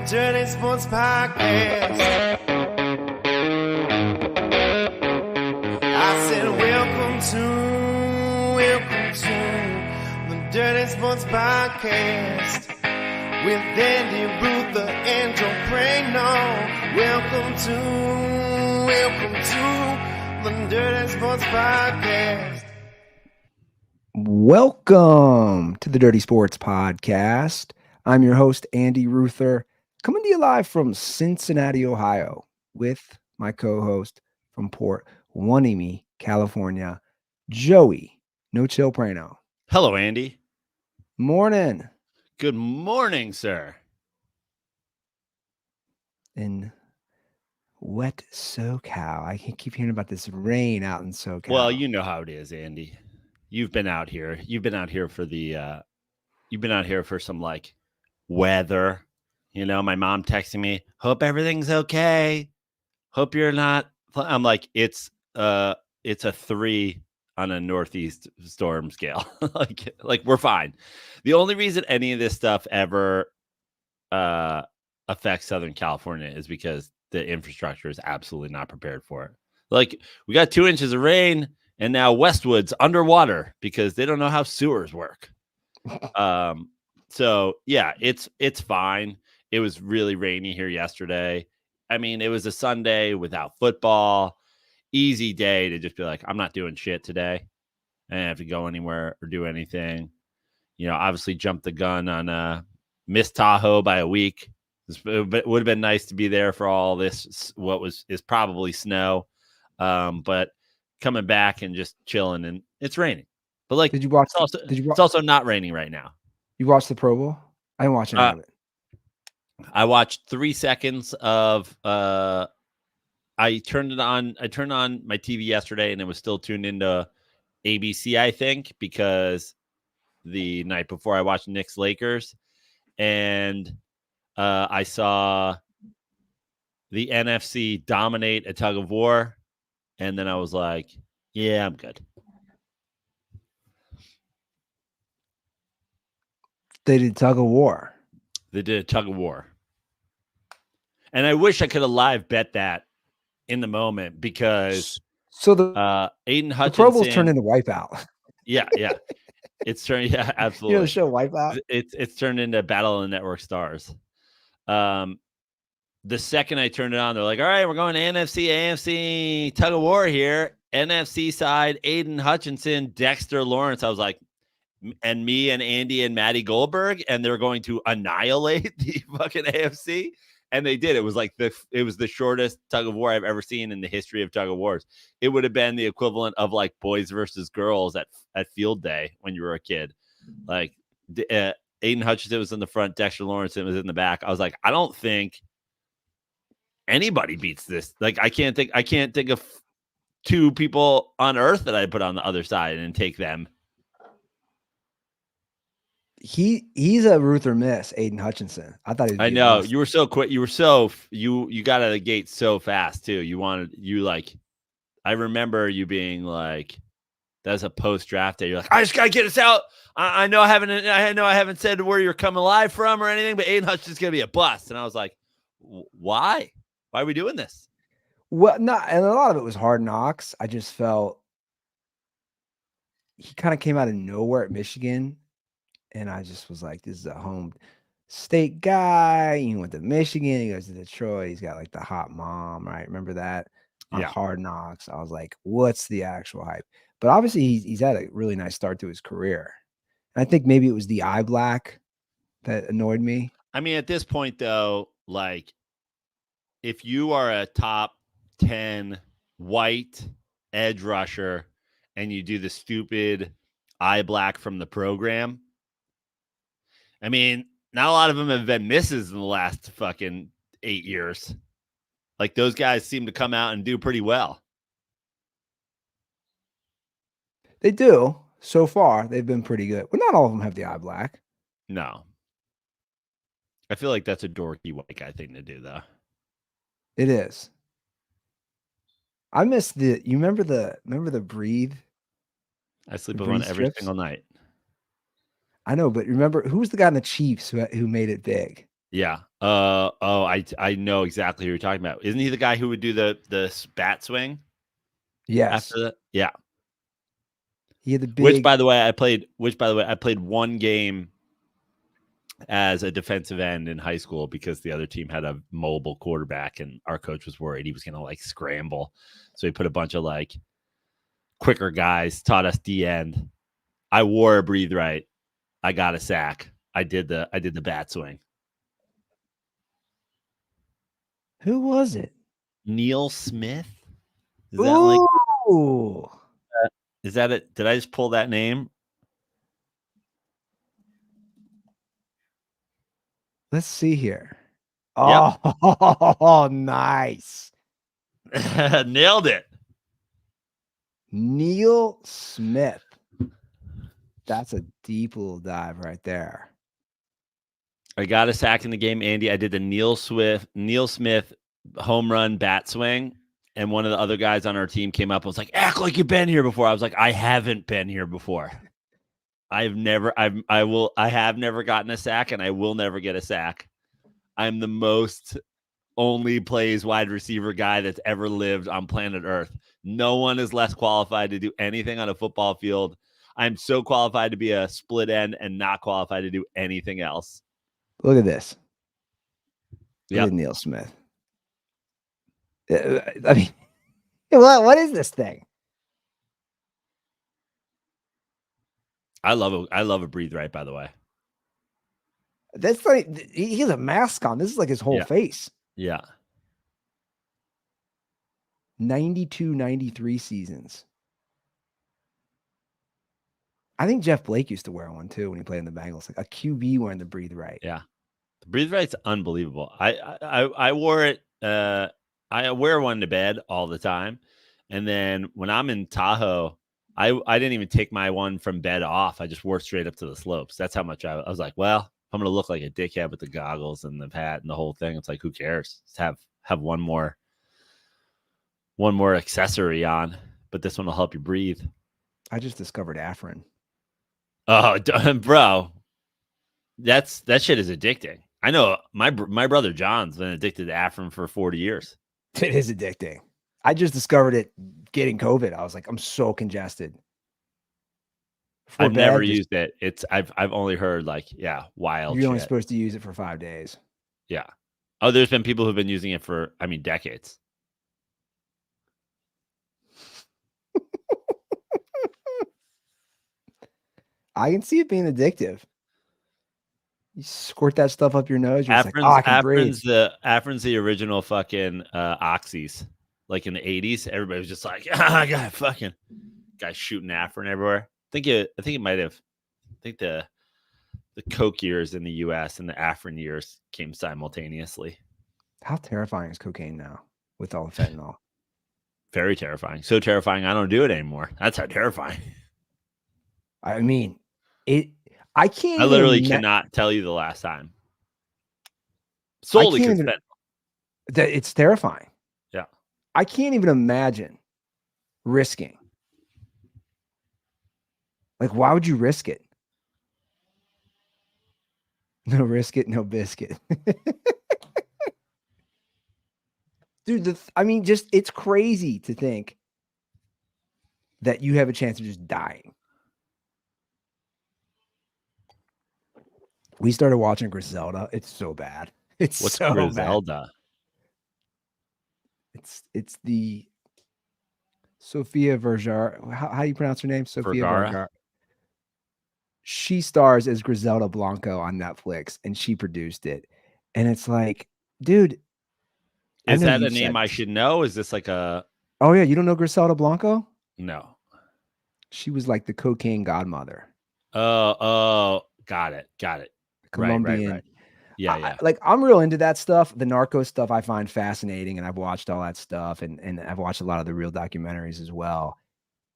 Dirty Sports Podcast. I said, welcome to the Dirty Sports Podcast with Andy Ruther and Joe Praino. Welcome to the Dirty Sports Podcast. Welcome to the Dirty Sports Podcast. I'm your host, Andy Ruther, coming to you live from Cincinnati, Ohio, with my co-host from Port Hueneme, California, Joey No Chill Praino. Hello, Andy. Morning. Good morning, sir. In wet SoCal. I keep hearing about this rain out in SoCal. Well, you know how it is, Andy. You've been out here. You've been out here for some like weather. You know, my mom texting me, hope everything's okay. Hope you're not. I'm like, it's a 3 on a northeast storm scale. like we're fine. The only reason any of this stuff ever affects Southern California is because the infrastructure is absolutely not prepared for it. Like, we got 2 inches of rain and now Westwood's underwater because they don't know how sewers work. So yeah, it's fine. It was really rainy here yesterday. I mean, it was a Sunday without football. Easy day to just be like, I'm not doing shit today. I didn't have to go anywhere or do anything. You know, obviously jumped the gun on Miss Tahoe by a week. It would have been nice to be there for all this, is probably snow. But coming back and just chilling, and it's raining. But like, it's also not raining right now. You watched the Pro Bowl? I didn't watch any of it. I watched 3 seconds of I turned on my TV yesterday and it was still tuned into ABC, I think, because the night before I watched Knicks Lakers, and I saw the NFC dominate a tug of war, and then I was like, yeah, I'm good. They did tug of war. They did a tug of war. And I wish I could have live bet that in the moment, because Aiden Hutchinson, the Pro Bowl's turned into Wipeout. Yeah. It's turned, yeah, absolutely. You know the show Wipeout? It's turned into Battle of the Network Stars. The second I turned it on, they're like, all right, we're going to NFC, AFC tug of war here. NFC side, Aiden Hutchinson, Dexter Lawrence. I was like, and me and Andy and Maddie Goldberg, and they're going to annihilate the fucking AFC. And they did. It was like it was the shortest tug of war I've ever seen in the history of tug of wars. It would have been the equivalent of like boys versus girls at field day when you were a kid. Like Aiden Hutchinson was in the front, Dexter Lawrence was in the back. I was like, I don't think anybody beats this. Like, I can't think of 2 people on earth that I'd put on the other side and take them. He's a Ruth or miss, Aiden Hutchinson. I thought I know you were so quick. You were you got out of the gate so fast too. I remember you being like, that's a post draft day. You're like, I just gotta get us out. I know I haven't said where you're coming live from or anything, but Aiden Hutchinson's gonna be a bust. And I was like, why? Why are we doing this? Well, no, and a lot of it was Hard Knocks. I just felt he kind of came out of nowhere at Michigan. And I just was like, this is a home state guy. He went to Michigan. He goes to Detroit. He's got like the hot mom, right? Remember that? On Hard Knocks. I was like, what's the actual hype? But obviously, he's had a really nice start to his career. And I think maybe it was the eye black that annoyed me. I mean, at this point, though, like, if you are a top 10 white edge rusher and you do the stupid eye black from the program, I mean, not a lot of them have been misses in the last fucking 8 years. Like, those guys seem to come out and do pretty well. They do. So far, they've been pretty good. Well, not all of them have the eye black. No. I feel like that's a dorky white guy thing to do, though. It is. I miss you remember the Breathe? I sleep with one every single night. I know, but remember, who was the guy in the Chiefs who made it big? Yeah. I know exactly who you're talking about. Isn't he the guy who would do the bat swing Yes. after that? Yeah. He had the big. Which by the way, I played one game as a defensive end in high school because the other team had a mobile quarterback and our coach was worried he was going to like scramble. So he put a bunch of like quicker guys, taught us D end. I wore a breathe right. I got a sack. I did the bat swing. Who was it? Neil Smith? Is that Ooh. is that it? Did I just pull that name? Let's see here. Oh, nice. Nailed it. Neil Smith. That's a deep little dive right there. I got a sack in the game, Andy. I did the Neil Smith home run bat swing. And one of the other guys on our team came up and was like, act like you've been here before. I was like, I haven't been here before. I have never gotten a sack and I will never get a sack. I'm the most only plays wide receiver guy that's ever lived on planet Earth. No one is less qualified to do anything on a football field. I'm so qualified to be a split end and not qualified to do anything else. Look at this. Look at Neil Smith. I mean, what is this thing? I love a breathe right, by the way. That's like he has a mask on. This is like his whole face. Yeah. 92, 93 seasons. I think Jeff Blake used to wear one too when he played in the Bengals, like a QB wearing the breathe right. Yeah. The breathe right's unbelievable. I wore it. I wear one to bed all the time. And then when I'm in Tahoe, I didn't even take my one from bed off. I just wore it straight up to the slopes. That's how much I was like, well, I'm going to look like a dickhead with the goggles and the hat and the whole thing. It's like, who cares? Just have one more accessory on, but this one will help you breathe. I just discovered Afrin. Oh, bro, that shit is addicting. I know my brother John's been addicted to Afrin for 40 years. It is addicting. I just discovered it getting COVID. I was like, I'm so congested. I've never used it. I've only heard like, wild. You're only supposed to use it for 5 days. Yeah. Oh, there's been people who've been using it for, decades. I can see it being addictive. You squirt that stuff up your nose. You're like, I can breathe. Afrin's the original fucking oxys. Like in the 80s, everybody was just like, I got fucking guys shooting Afrin everywhere. I think it might have. I think the Coke years in the U.S. and the Afrin years came simultaneously. How terrifying is cocaine now with all the fentanyl? Very terrifying. So terrifying, I don't do it anymore. That's how terrifying. I mean, I can't. I literally cannot tell you the last time. Solely because it's terrifying. Yeah. I can't even imagine risking. Like, why would you risk it? No risk it, no biscuit. Dude, it's crazy to think that you have a chance of just dying. We started watching Griselda. It's so bad. What's so Griselda? Bad. It's the Sofia Vergara. How do you pronounce her name? Sofia Vergara. She stars as Griselda Blanco on Netflix, and she produced it. And it's like, dude, is that a name I should know? Is this like a? Oh yeah, you don't know Griselda Blanco? No. She was like the cocaine godmother. Oh, got it. Colombian. Right. Yeah. I'm real into that stuff. The narco stuff I find fascinating, and I've watched all that stuff, and I've watched a lot of the real documentaries as well.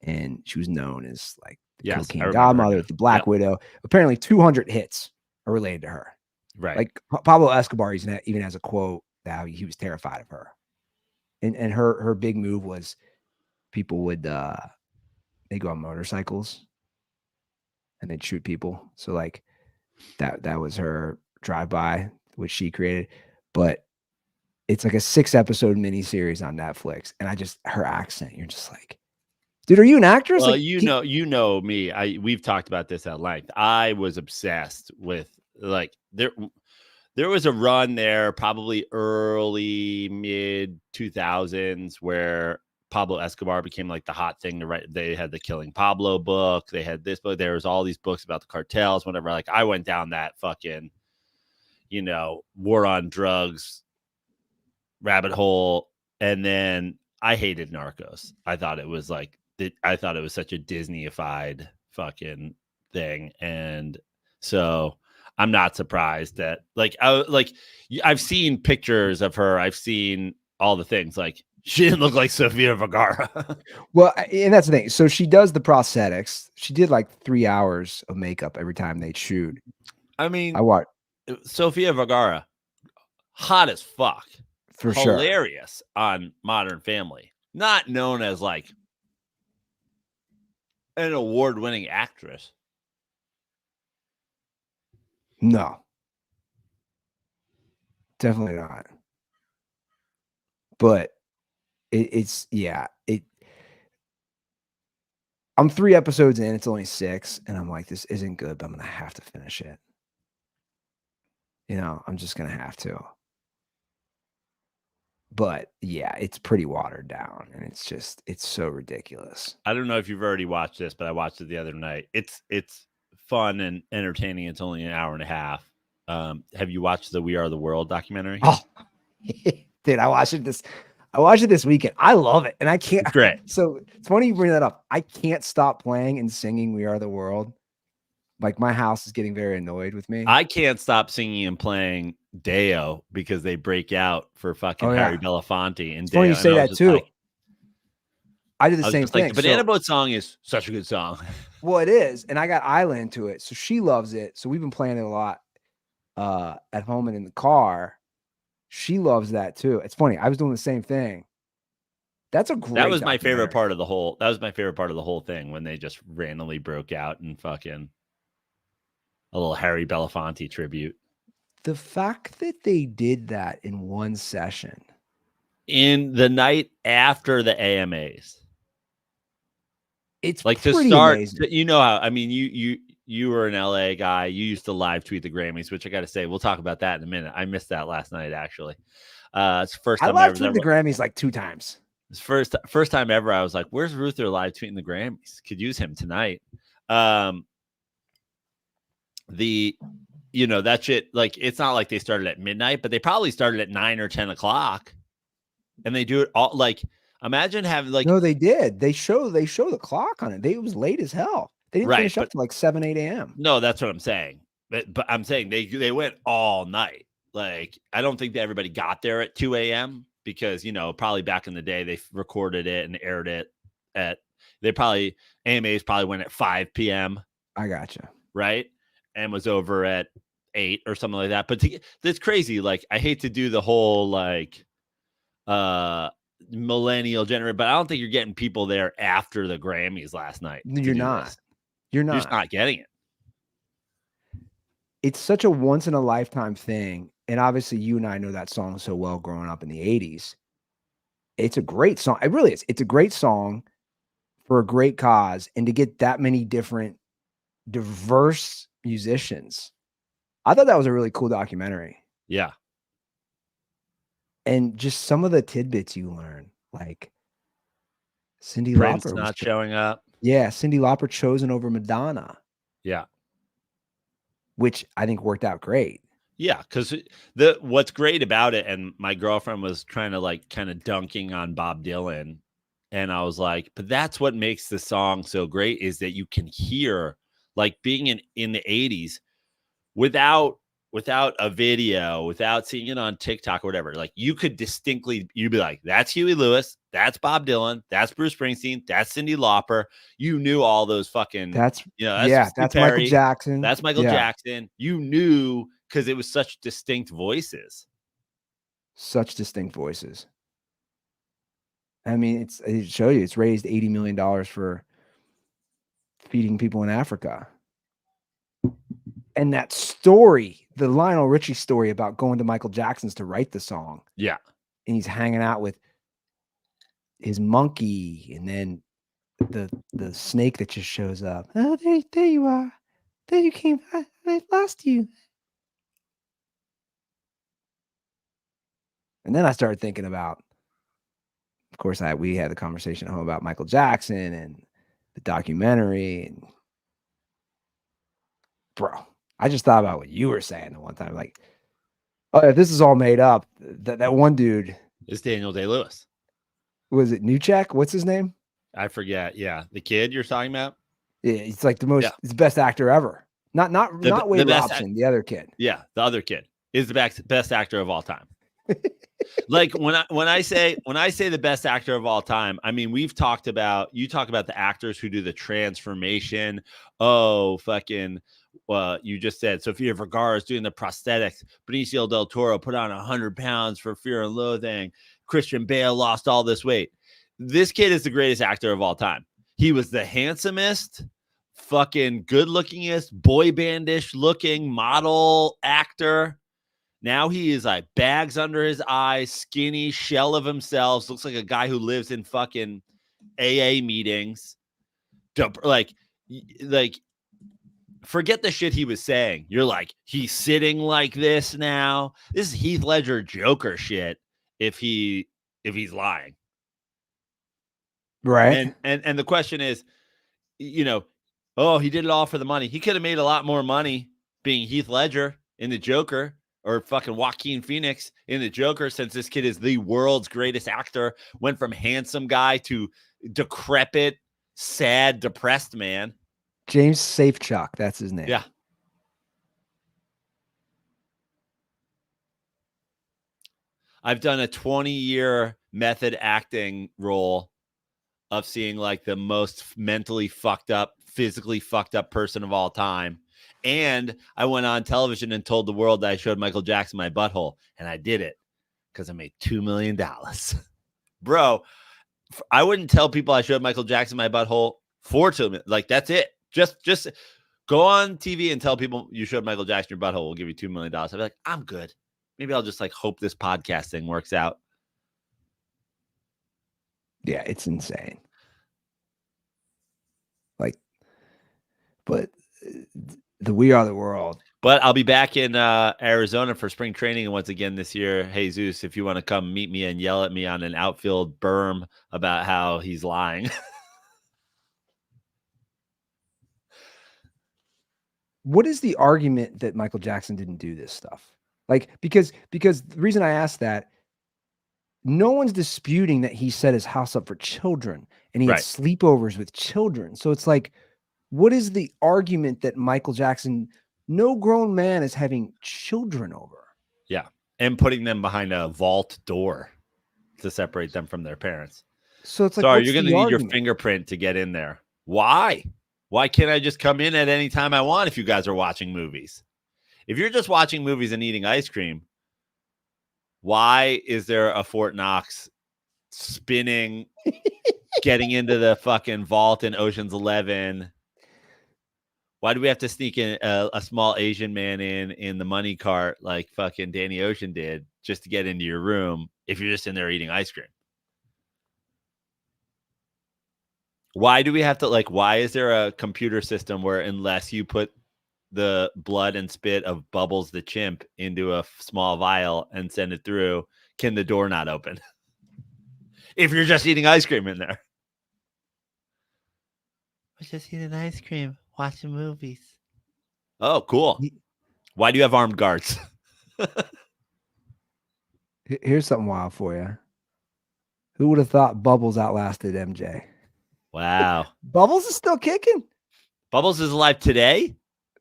And she was known as like the cocaine godmother, the Black Widow. Apparently 200 hits are related to her. Right. Like Pablo Escobar even has a quote that he was terrified of her. And her big move was people would they go on motorcycles and they'd shoot people. So like that was her drive-by which she created, but it's like a 6-episode miniseries on Netflix. And her accent, you're just like, dude, are you an actress? Well, Like, you know me. We've talked about this at length. I was obsessed with like there was a run there, probably early mid 2000s, where Pablo Escobar became like the hot thing to write. They had the Killing Pablo book. They had this book. There was all these books about the cartels, whatever. Like I went down that fucking, war on drugs rabbit hole. And then I hated Narcos. I thought it was such a Disney-ified fucking thing. And so I'm not surprised that I've seen pictures of her. I've seen all the things. Like she didn't look like Sofia Vergara. Well, and that's the thing. So she does the prosthetics. She did like 3 hours of makeup every time they shoot. I mean, I watched Sofia Vergara, hot as fuck. For sure. Hilarious on Modern Family. Not known as like an award-winning actress. No. Definitely not. But I'm 3 episodes in, it's only 6, and I'm like, this isn't good, but I'm gonna have to finish it. I'm just gonna have to. But yeah, it's pretty watered down, and it's so ridiculous. I don't know if you've already watched this, but I watched it the other night. It's fun and entertaining. It's only an hour and a half. Have you watched the We Are the World documentary? Oh, dude, I watched it this weekend. I love it, and I can't. It's great. So it's funny you bring that up. I can't stop playing and singing "We Are the World." Like my house is getting very annoyed with me. I can't stop singing and playing Deo because they break out for fucking Harry Belafonte and it's Deo. Funny you say that too. Like, I did the same thing. Like, the Banana Boat song is such a good song. Well, it is, and I got Isla into it, so she loves it. So we've been playing it a lot at home and in the car. She loves that too. It's funny. I was doing the same thing. That's a great. That was my favorite part of the whole. That was my favorite part of the whole thing when they just randomly broke out and fucking a little Harry Belafonte tribute. The fact that they did that in one session, in the night after the AMAs, it's like to start. Amazing. How I mean, you were an LA guy. You used to live tweet the Grammys, which I got to say, we'll talk about that in a minute. I missed that last night, actually. It's the first time I live tweeted the Grammys like 2 times. It's first time ever. I was like, "Where's Ruther live tweeting the Grammys? Could use him tonight." That shit. Like, it's not like they started at midnight, but they probably started at 9 or 10 o'clock, and they do it all. Like, imagine having like. No, they did. They show the clock on it. It was late as hell. They didn't finish up to like 7, 8 a.m. No, that's what I'm saying. But I'm saying they went all night. Like, I don't think that everybody got there at 2 a.m. because, probably back in the day, they recorded it and aired it AMAs probably went at 5 p.m. I gotcha. Right. And was over at 8 or something like that. But that's crazy. Like, I hate to do the whole like millennial generation, but I don't think you're getting people there after the Grammys last night. You're not. You're just not getting it. It's such a once in a lifetime thing. And obviously you and I know that song so well growing up in the 80s. It's a great song. It really is. It's a great song for a great cause. And to get that many different diverse musicians, I thought that was a really cool documentary. Yeah. And just some of the tidbits you learn, like Cyndi Prince Lauper not showing up. Yeah, Cyndi Lauper chosen over Madonna. Yeah. Which I think worked out great. Yeah, because what's great about it, and my girlfriend was trying to like kind of dunking on Bob Dylan, and I was like, but that's what makes the song so great is that you can hear like being in the 80s without a video, without seeing it on TikTok or whatever. Like you'd be like, that's Huey Lewis, that's Bob Dylan, that's Bruce Springsteen, that's Cyndi Lauper. You knew all those fucking that's Perry, Michael Jackson. That's Michael Jackson. You knew because it was such distinct voices. Such distinct voices. I mean, it shows you it's raised $80 million for feeding people in Africa. And that story, the Lionel Richie story about going to Michael Jackson's to write the song. Yeah. And he's hanging out with his monkey, and then the snake that just shows up. Oh, there you are. There you came. I lost you. And then I started thinking about, of course, we had the conversation at home about Michael Jackson and the documentary. And bro, I just thought about what you were saying the one time. Like, oh, if this is all made up, that one dude. It's Daniel Day-Lewis. Was it Newcheck? What's his name? I forget. Yeah. The kid you're talking about? Yeah, he's like he's the best actor ever. Not Wade Robson, the other kid. Yeah, the other kid is the best actor of all time. Like when I say the best actor of all time, I mean, you talk about the actors who do the transformation. Oh, fucking you just said Sofia Vergara's doing the prosthetics. Benicio del Toro put on 100 pounds for Fear and Loathing. Christian Bale lost all this weight. This kid is the greatest actor of all time. He was the handsomest, fucking good-lookingest, boy bandish looking model actor. Now he is like bags under his eyes, skinny shell of himself. Looks like a guy who lives in fucking AA meetings. Like forget the shit he was saying. You're like, he's sitting like this now. This is Heath Ledger Joker shit if he's lying. Right. And the question is, you know, oh, he did it all for the money. He could have made a lot more money being Heath Ledger in the Joker, or fucking Joaquin Phoenix in the Joker, since this kid is the world's greatest actor. Went from handsome guy to decrepit, sad, depressed man. James Safechuck, that's his name. Yeah. I've done a 20-year method acting role of seeing like the most mentally fucked up, physically fucked up person of all time. And I went on television and told the world that I showed Michael Jackson my butthole, and I did it because I made $2 million. Bro, I wouldn't tell people I showed Michael Jackson my butthole for $2 million. Like, that's it. Just go on TV and tell people you showed Michael Jackson your butthole. We'll give you $2 million. I'd be like, I'm good. Maybe I'll just like hope this podcast thing works out. Yeah, it's insane. Like, but the We Are the World. But I'll be back in Arizona for spring training once again this year. Hey, Zeus, if you want to come meet me and yell at me on an outfield berm about how he's lying. What is the argument that Michael Jackson didn't do this stuff? Like, because the reason I asked that, no one's disputing that he set his house up for children and he had sleepovers with children. So it's like, what is the argument that Michael Jackson, no grown man is having children over? Yeah. And putting them behind a vault door to separate them from their parents. So it's like, sorry, you're going to need your fingerprint to get in there. Why? Why can't I just come in at any time I want if you guys are watching movies? If you're just watching movies and eating ice cream, why is there a Fort Knox spinning, getting into the fucking vault in Ocean's 11? Why do we have to sneak in a small Asian man in the money cart like fucking Danny Ocean did just to get into your room if you're just in there eating ice cream? Why do we have to, like, why is there a computer system where unless you put the blood and spit of Bubbles the chimp into a small vial and send it through, can the door not open? If you're just eating ice cream in there. I was just eating ice cream, watching movies. Oh, cool. Why do you have armed guards? Here's something wild for you. Who would have thought Bubbles outlasted MJ? Wow. Bubbles is still kicking. Bubbles is alive today?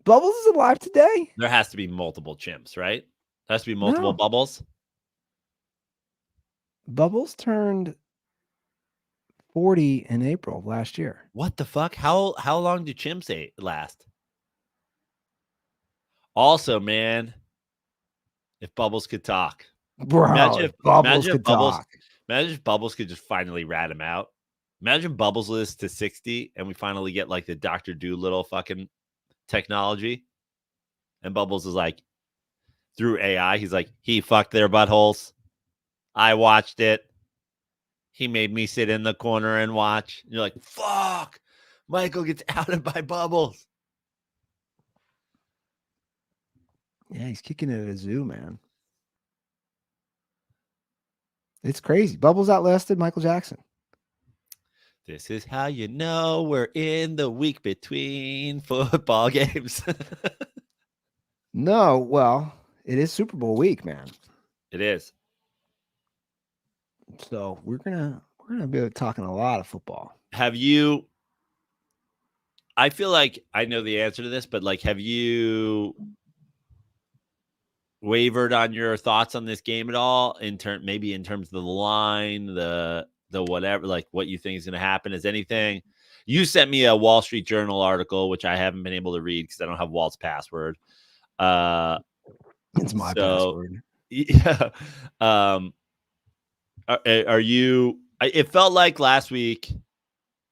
Bubbles is alive today. There has to be multiple chimps, right? There has to be multiple Bubbles. Bubbles turned 40 in April of last year. What the fuck? How long do chimps last? Also, man, if Bubbles could talk. Bro, imagine if Bubbles could talk. Imagine if Bubbles could just finally rat him out. Imagine Bubbles lives to 60 and we finally get like the Dr. Dolittle fucking technology. And Bubbles is like, through AI, he's like, he fucked their buttholes. I watched it. He made me sit in the corner and watch. And you're like, fuck. Michael gets outed by Bubbles. Yeah, he's kicking it at a zoo, man. It's crazy. Bubbles outlasted Michael Jackson. This is how you know we're in the week between football games. No, well, it is Super Bowl week, man. It is. So we're gonna be talking a lot of football. Have you? I feel like I know the answer to this, but like, have you wavered on your thoughts on this game at all? Maybe in terms of the line, the whatever, like what you think is going to happen. Is anything? You sent me a Wall Street Journal article, which I haven't been able to read because I don't have Walt's password. It's my password. Yeah. Are you? It felt like last week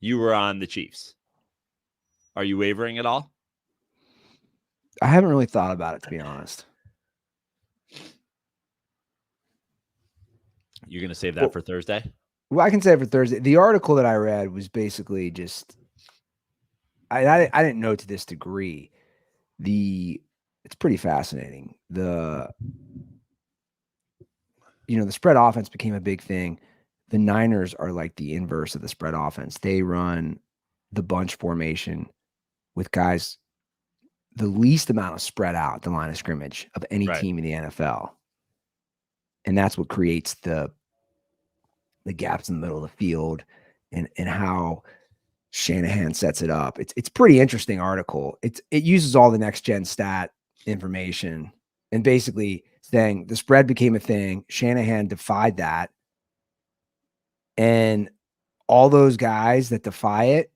you were on the Chiefs. Are you wavering at all? I haven't really thought about it, to be honest. You're going to save that for Thursday? Well, I can say it for Thursday. The article that I read was basically just I didn't know to this degree. It's pretty fascinating. The spread offense became a big thing. The Niners are like the inverse of the spread offense. They run the bunch formation with guys the least amount of spread out the line of scrimmage of any team in the NFL. And that's what creates the gaps in the middle of the field and how Shanahan sets it up. It's pretty interesting article. It uses all the next gen stat information and basically saying the spread became a thing. Shanahan defied that. And all those guys that defy it,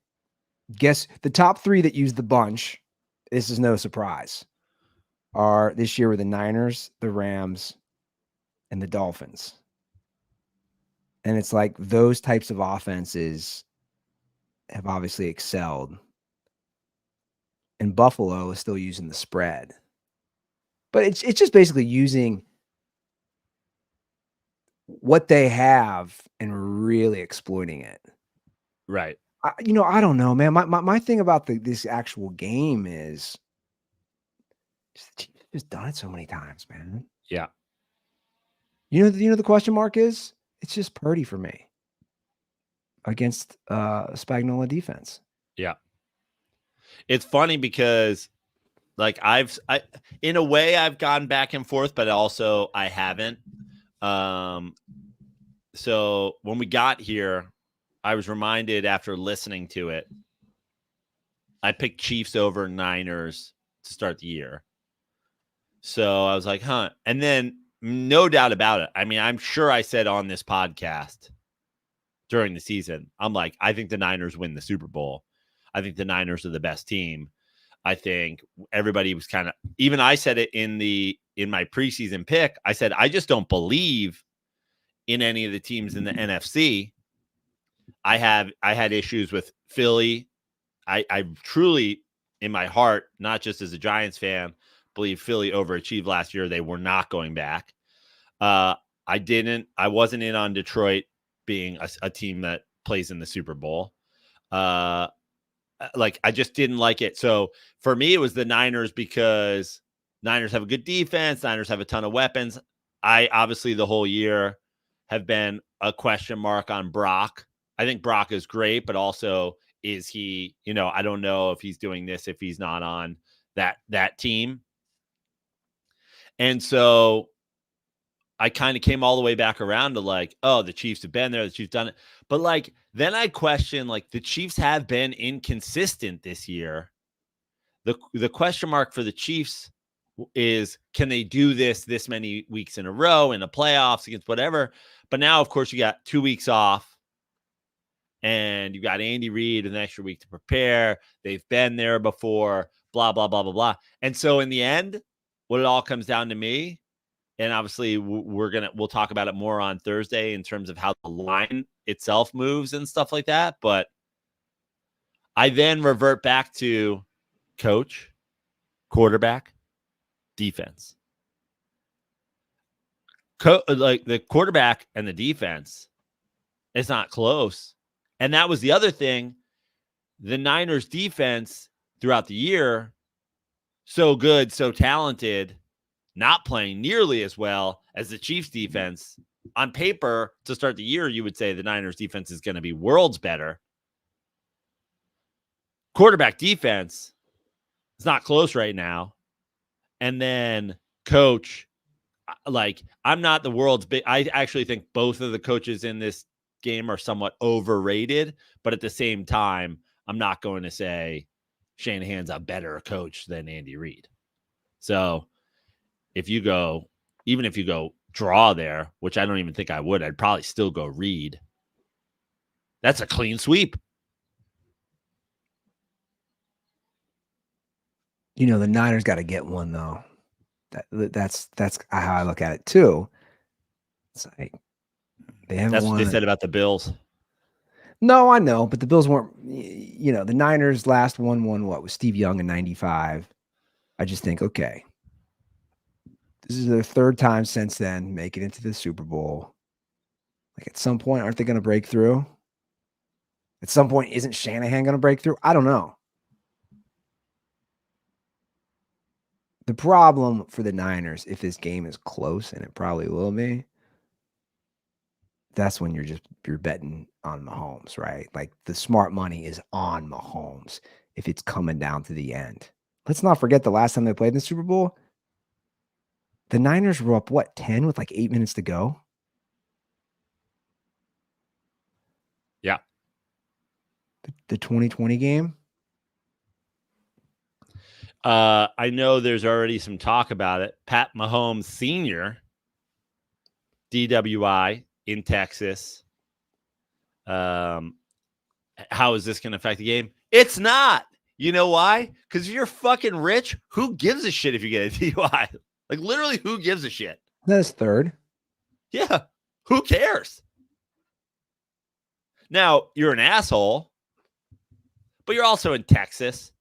guess the top three that use the bunch, this is no surprise, are this year were the Niners, the Rams, and the Dolphins. And it's like those types of offenses have obviously excelled. And Buffalo is still using the spread. But it's just basically using what they have and really exploiting it. Right. I don't know, man. My thing about this actual game is the Chiefs have just done it so many times, man. Yeah. The question mark is it's just Purdy for me against Spagnuolo defense. Yeah. It's funny because like in a way I've gone back and forth, but also I haven't. So when we got here, I was reminded after listening to it, I picked Chiefs over Niners to start the year. So I was like, huh. And then no doubt about it. I mean, I'm sure I said on this podcast during the season, I'm like, I think the Niners win the Super Bowl. I think the Niners are the best team. I think everybody was kind of, even I said it in my preseason pick. I said, I just don't believe in any of the teams in the NFC. I had issues with Philly. I truly, in my heart, not just as a Giants fan, believe Philly overachieved last year. They were not going back. I wasn't in on Detroit being a team that plays in the Super Bowl. Like I just didn't like it. So for me, it was the Niners because Niners have a good defense. Niners have a ton of weapons. I obviously the whole year have been a question mark on Brock. I think Brock is great, but also is he, I don't know if he's doing this, if he's not on that team. And so I kind of came all the way back around to like, oh, the Chiefs have been there. The Chiefs done it. But like, then I question, like the Chiefs have been inconsistent this year. The question mark for the Chiefs is, can they do this many weeks in a row in the playoffs against whatever? But now, of course, you got 2 weeks off and you got Andy Reid an extra week to prepare. They've been there before, blah, blah, blah, blah, blah. And so in the end, what it all comes down to me, and obviously we'll talk about it more on Thursday in terms of how the line itself moves and stuff like that. But I then revert back to coach, quarterback, defense. Like the quarterback and the defense, it's not close. And that was the other thing. The Niners defense throughout the year, so good, so talented, not playing nearly as well as the Chiefs defense. On paper, to start the year, you would say the Niners defense is going to be worlds better. Quarterback defense, it's not close right now. And then coach, like, I'm not the world's big. I actually think both of the coaches in this game are somewhat overrated, but at the same time, I'm not going to say Shanahan's a better coach than Andy Reid. So even if you go draw there, which I don't even think I would, I'd probably still go Reid. That's a clean sweep. The Niners got to get one though. That's how I look at it too. It's like they haven't That's won. what they said about the Bills. No, I know, but the Bills weren't. The Niners last won what was Steve Young in '95. I just think, okay, this is their third time since then making it to the Super Bowl. Like at some point, aren't they going to break through? At some point, isn't Shanahan going to break through? I don't know. The problem for the Niners, if this game is close, and it probably will be, that's when you're betting on Mahomes, right? Like the smart money is on Mahomes if it's coming down to the end. Let's not forget the last time they played in the Super Bowl, the Niners were up, 10 with like 8 minutes to go? Yeah. The 2020 game? I know there's already some talk about it. Pat Mahomes Sr., DWI in Texas. How is this going to affect the game? It's not. You know why? Because if you're fucking rich, who gives a shit if you get a DUI? Like, literally, who gives a shit? That's third. Yeah. Who cares? Now, you're an asshole, but you're also in Texas.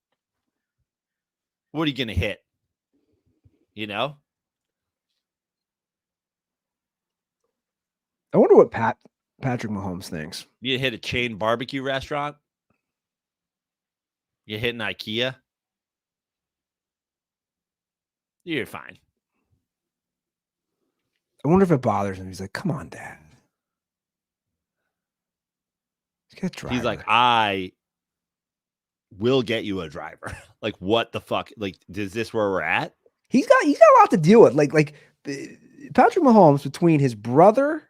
What are you going to hit? I wonder what Patrick Mahomes thinks. You hit a chain barbecue restaurant? You hit an IKEA? You're fine. I wonder if it bothers him. He's like, come on, Dad. He's like, I will get you a driver. Like, what the fuck? Like, is this where we're at? He's got a lot to deal with. Like Patrick Mahomes, between his brother,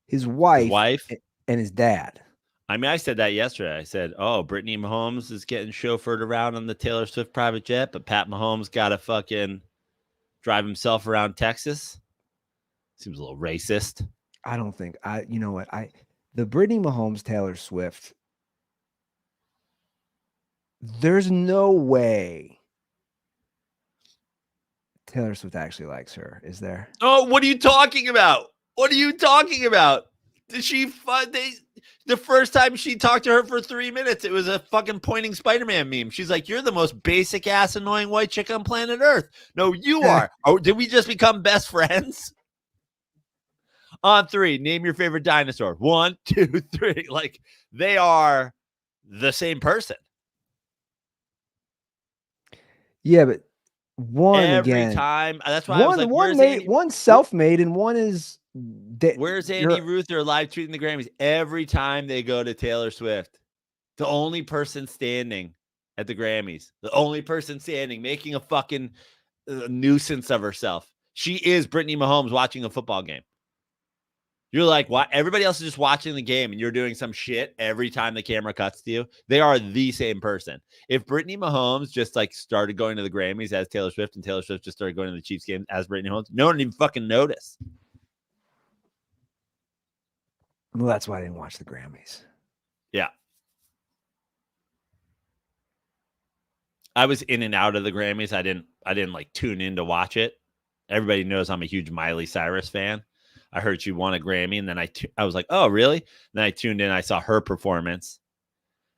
his wife, and his dad. I mean, I said that yesterday. I said, oh, Brittany Mahomes is getting chauffeured around on the Taylor Swift private jet, but Pat Mahomes got to fucking drive himself around Texas. Seems a little racist. I don't think you know what? The Brittany Mahomes, Taylor Swift, there's no way Taylor Swift actually likes her, is there? Oh, what are you talking about? What are you talking about? Did she the first time she talked to her for 3 minutes, it was a fucking pointing Spider-Man meme. She's like, you're the most basic ass annoying white chick on planet Earth. No, you are. Oh, did we just become best friends? On 3, name your favorite dinosaur. 1, 2, 3. Like, they are the same person. Yeah, but one every time. That's why one, I was like, one's self-made and one is. Where's Andy Ruther live tweeting the Grammys? Every time they go to Taylor Swift, the only person standing at the Grammys, the only person standing, making a fucking nuisance of herself. She is Brittany Mahomes watching a football game. You're like, why? Everybody else is just watching the game and you're doing some shit every time the camera cuts to you. They are the same person. If Brittany Mahomes just like started going to the Grammys as Taylor Swift and Taylor Swift just started going to the Chiefs game as Brittany Mahomes, no one would even fucking notice. Well, that's why I didn't watch the Grammys. Yeah. I was in and out of the Grammys. I didn't like tune in to watch it. Everybody knows I'm a huge Miley Cyrus fan. I heard she won a Grammy, and then I was like, oh, really? Then I tuned in. I saw her performance.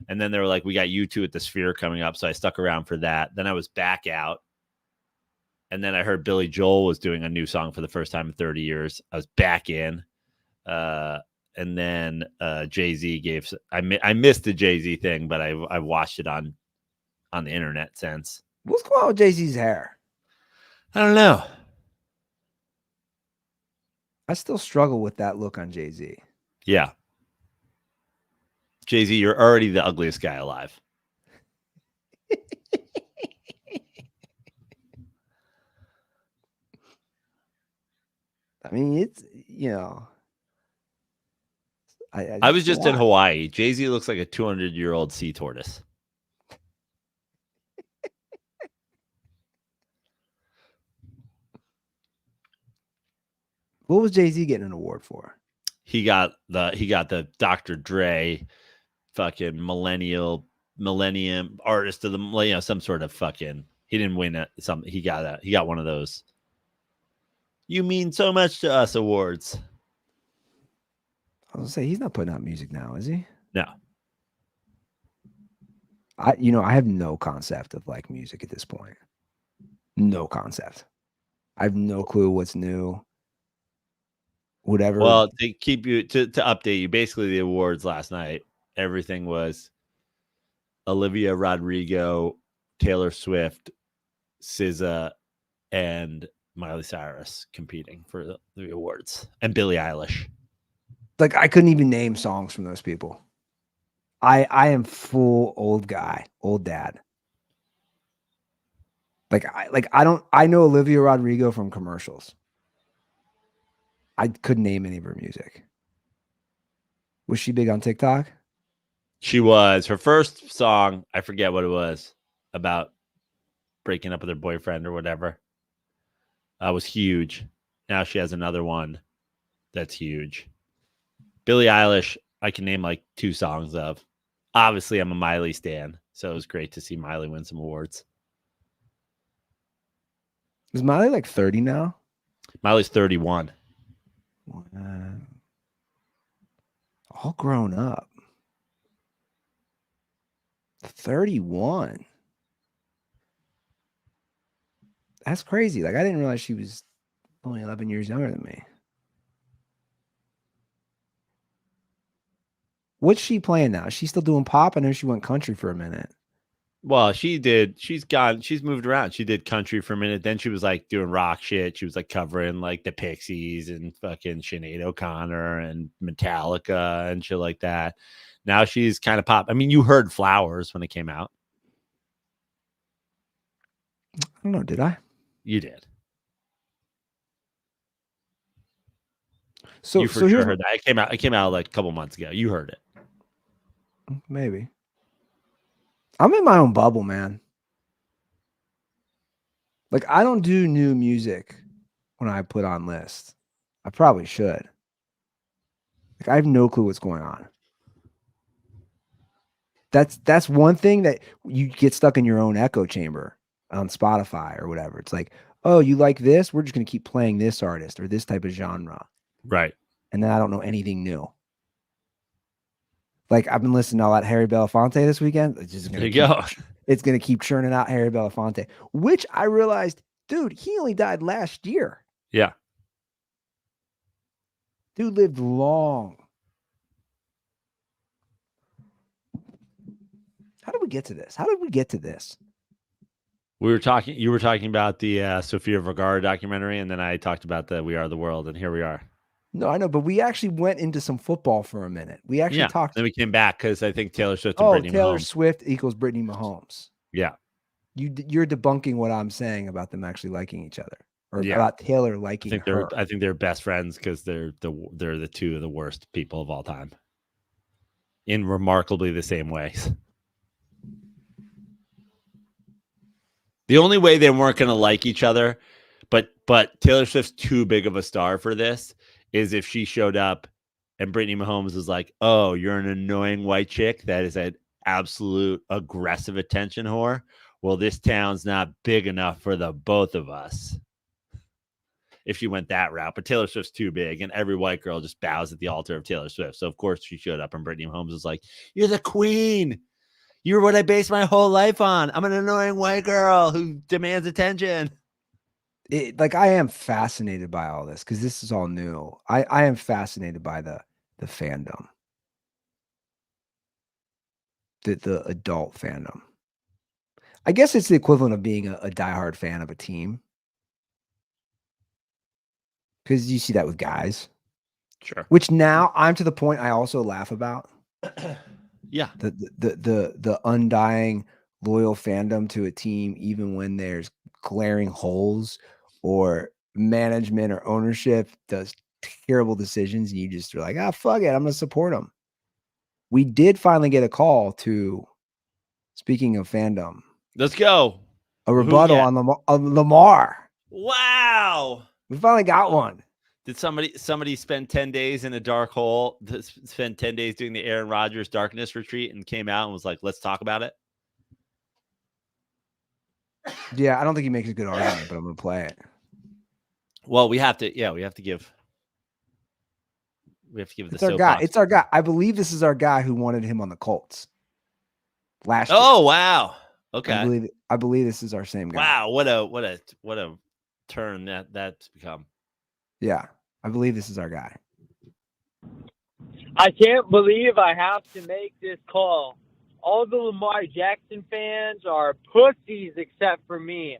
And then they were like, we got U2 at the Sphere coming up. So I stuck around for that. Then I was back out. And then I heard Billy Joel was doing a new song for the first time in 30 years. I was back in. And then Jay-Z gave I missed the Jay-Z thing, but I watched it on the internet since. What's going on with Jay-Z's hair? I don't know. I still struggle with that look on Jay-Z. Yeah. Jay-Z, you're already the ugliest guy alive. I mean, it's, you know. I was just in Hawaii. Jay-Z looks like a 200-year-old sea tortoise. What was Jay-Z getting an award for? He got the Dr. Dre fucking millennium artist of the some sort of fucking. He didn't win it. He got one of those. You mean so much to us awards. I was gonna say he's not putting out music now, is he? No. I have no concept of like music at this point. No concept. I have no clue what's new. Whatever. Well, to keep you to update you, basically the awards last night, everything was Olivia Rodrigo, Taylor Swift, SZA, and Miley Cyrus competing for the awards, and Billie Eilish. Like I couldn't even name songs from those people. I am full old guy, old dad. I know Olivia Rodrigo from commercials. I couldn't name any of her music. Was she big on TikTok? She was. Her first song, I forget what it was, about breaking up with her boyfriend or whatever. Was huge. Now she has another one that's huge. Billie Eilish, I can name like 2 songs of. Obviously, I'm a Miley stan, so it was great to see Miley win some awards. Is Miley like 30 now? Miley's 31. All grown up. 31. That's crazy. Like I didn't realize she was only 11 years younger than me. What's she playing now? Is she still doing pop? I know she went country for a minute. Well, she did. She's moved around. She did country for a minute. Then she was like doing rock shit. She was like covering like the Pixies and fucking Sinead O'Connor and Metallica and shit like that. Now she's kind of pop. I mean, you heard Flowers when it came out. I don't know. Did I? You did. So, you for sure heard that. It came out like a couple months ago. You heard it. Maybe. I'm in my own bubble, man. Like I don't do new music when I put on lists. I probably should. Like I have no clue what's going on. That's one thing that you get stuck in your own echo chamber on Spotify or whatever. It's like, oh, you like this? We're just going to keep playing this artist or this type of genre. Right. And then I don't know anything new. Like I've been listening to a lot of Harry Belafonte this weekend. It's just it's going to keep churning out Harry Belafonte, which I realized, dude, he only died last year. Yeah. Dude lived long. How did we get to this? You were talking about the Sofia Vergara documentary, and then I talked about the We Are the World, and here we are. No, I know, but we actually went into some football for a minute. We actually talked. Then we came back because I think Taylor Swift and Brittany Taylor Mahomes. Swift equals Brittany Mahomes. Yeah. You're debunking what I'm saying about them actually liking each other, or about Taylor liking her. I think they're best friends because they're the 2 of the worst people of all time, in remarkably the same ways. The only way they weren't going to like each other, but Taylor Swift's too big of a star for this, is if she showed up and Brittany Mahomes was like, oh, you're an annoying white chick that is an absolute aggressive attention whore. Well, this town's not big enough for the both of us. If she went that route, but Taylor Swift's too big, and every white girl just bows at the altar of Taylor Swift. So of course she showed up, and Brittany Mahomes was like, you're the queen. You're what I based my whole life on. I'm an annoying white girl who demands attention. like I am fascinated by all this because this is all new. I am fascinated by the fandom, the adult fandom. I guess it's the equivalent of being a diehard fan of a team, because you see that with guys. Sure. Which now I'm to the point I also laugh about. Yeah. The undying loyal fandom to a team, even when there's glaring holes or management or ownership does terrible decisions, and you just are like, ah, fuck it, I'm gonna support them. We did finally get a call to, speaking of fandom, Let's go. a rebuttal on Lamar. Wow. We finally got one. Did somebody spend 10 days in a dark hole, spend 10 days doing the Aaron Rodgers darkness retreat and came out and was like, let's talk about it? Yeah, I don't think he makes a good argument, but I'm going to play it. Well, we have to give the It's our guy. It's our guy. I believe this is our guy who wanted him on the Colts last year. Oh, wow. Okay. I believe this is our same guy. Wow, what a turn that's become. Yeah, I believe this is our guy. I can't believe I have to make this call. All the Lamar Jackson fans are pussies except for me.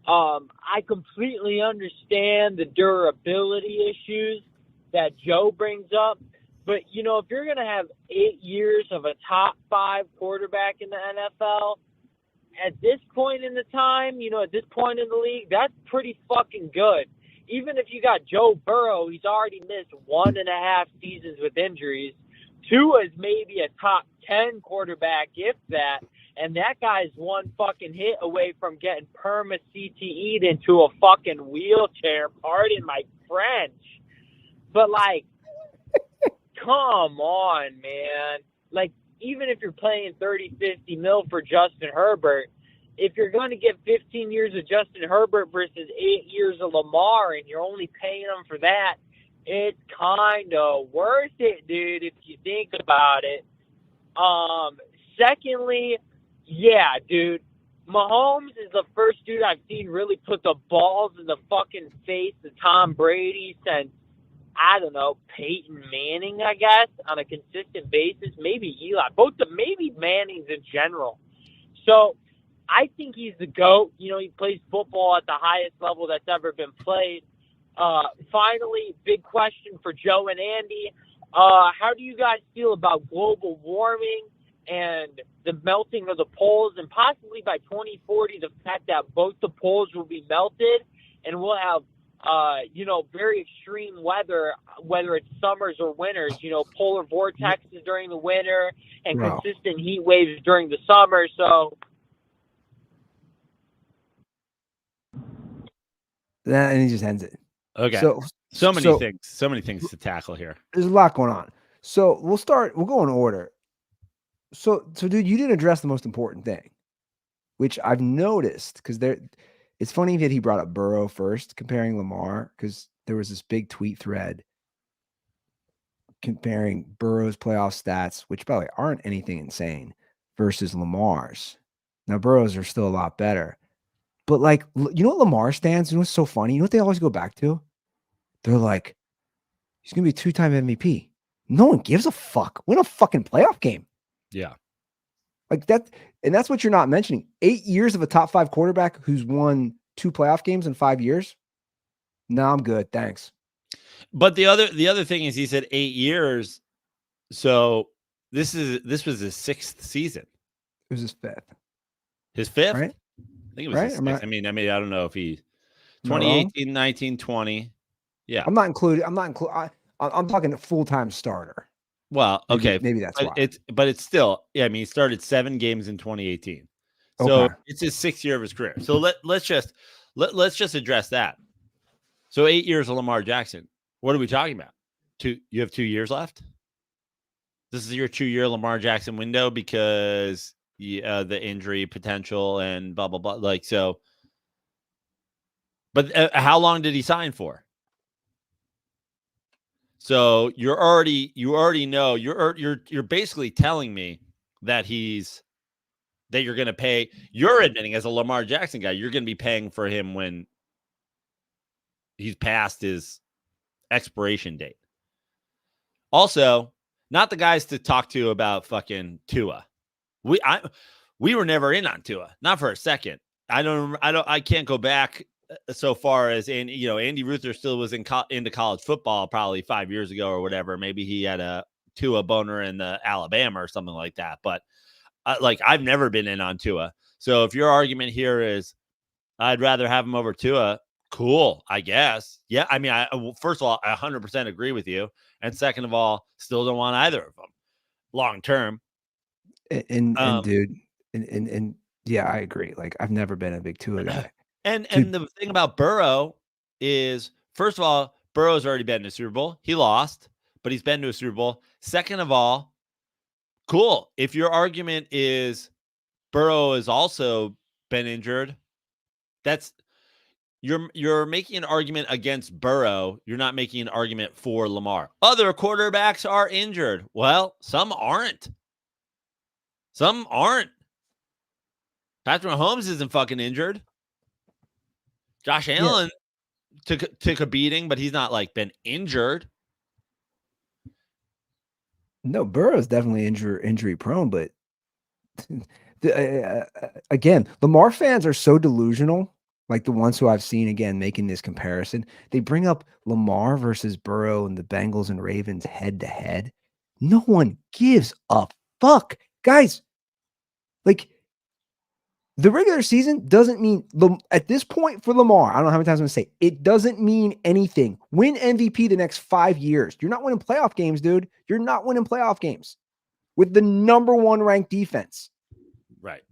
I completely understand the durability issues that Joe brings up. But, you know, if you're going to have 8 years of a top 5 quarterback in the NFL, at this point in the time, you know, at this point in the league, that's pretty fucking good. Even if you got Joe Burrow, he's already missed 1.5 seasons with injuries. Tua is maybe a top 10 quarterback, if that. And that guy's one fucking hit away from getting perma-CTE'd into a fucking wheelchair. Pardon my French. But, like, come on, man. Like, even if you're paying 30, 50 mil for Justin Herbert, if you're going to get 15 years of Justin Herbert versus 8 years of Lamar and you're only paying him for that, it's kind of worth it, dude, if you think about it. Secondly, yeah, dude, Mahomes is the first dude I've seen really put the balls in the fucking face of Tom Brady since, I don't know, Peyton Manning, I guess, on a consistent basis. Maybe Eli. Maybe Manning's in general. So I think he's the GOAT. You know, he plays football at the highest level that's ever been played. Finally, big question for Joe and Andy. How do you guys feel about global warming and the melting of the poles, and possibly by 2040, the fact that both the poles will be melted and we'll have you know, very extreme weather, whether it's summers or winters, you know, polar vortexes during the winter and consistent heat waves during the summer. So and he just ends it. Okay. So many things to tackle here. There's a lot going on. So we'll go in order. So dude, you didn't address the most important thing, which I've noticed, because it's funny that he brought up Burrow first, comparing Lamar, because there was this big tweet thread comparing Burrow's playoff stats, which by the way aren't anything insane, versus Lamar's. Now Burrow's are still a lot better, but like, you know what Lamar stands? You know what's so funny? You know what they always go back to? They're like, he's gonna be 2-time MVP. No one gives a fuck. Win a fucking playoff game. Yeah. Like that, and that's what you're not mentioning. 8 years of a top 5 quarterback who's won 2 playoff games in 5 years. No, I'm good. Thanks. But the other thing is, he said 8 years. So this was his 6th season. It was his 5th. His 5th? Right? I think it was his 6th. I mean, I don't know if he 2018, 19, 20. Yeah. I'm talking a full-time starter. Well, okay. Maybe that's why. It's still, yeah, I mean, he started 7 games in 2018. So it's his 6th year of his career. So let's just address that. So 8 years of Lamar Jackson. What are we talking about? You have 2 years left? This is your 2-year Lamar Jackson window because the injury potential and blah, blah, blah. Like, so, but how long did he sign for? So you already know, you're basically telling me that you're going to pay, you're admitting as a Lamar Jackson guy, you're going to be paying for him when he's past his expiration date. Also, not the guys to talk to about fucking Tua. We were never in on Tua, not for a second. I can't go back so far as Andy Ruther still was into college football probably 5 years ago or whatever. Maybe he had a Tua boner in the Alabama or something like that. But I've never been in on Tua. So if your argument here is I'd rather have him over Tua, cool, I guess. Yeah, I mean, first of all, I 100% agree with you. And second of all, still don't want either of them long term. And dude, and yeah, I agree. Like, I've never been a big Tua guy. And the thing about Burrow is, first of all, Burrow's already been to a Super Bowl. He lost, but he's been to a Super Bowl. Second of all, cool. If your argument is Burrow has also been injured, that's you're making an argument against Burrow. You're not making an argument for Lamar. Other quarterbacks are injured. Well, some aren't. Some aren't. Patrick Mahomes isn't fucking injured. Josh Allen took a beating, but he's not like been injured. No, Burrow's definitely injury prone, but again, Lamar fans are so delusional. Like the ones who I've seen, again, making this comparison, they bring up Lamar versus Burrow and the Bengals and Ravens head to head. No one gives a fuck, guys. Like, the regular season doesn't mean, at this point for Lamar, I don't know how many times I'm going to say, it doesn't mean anything. Win MVP the next 5 years. You're not winning playoff games, dude. You're not winning playoff games with the number 1 ranked defense. Right.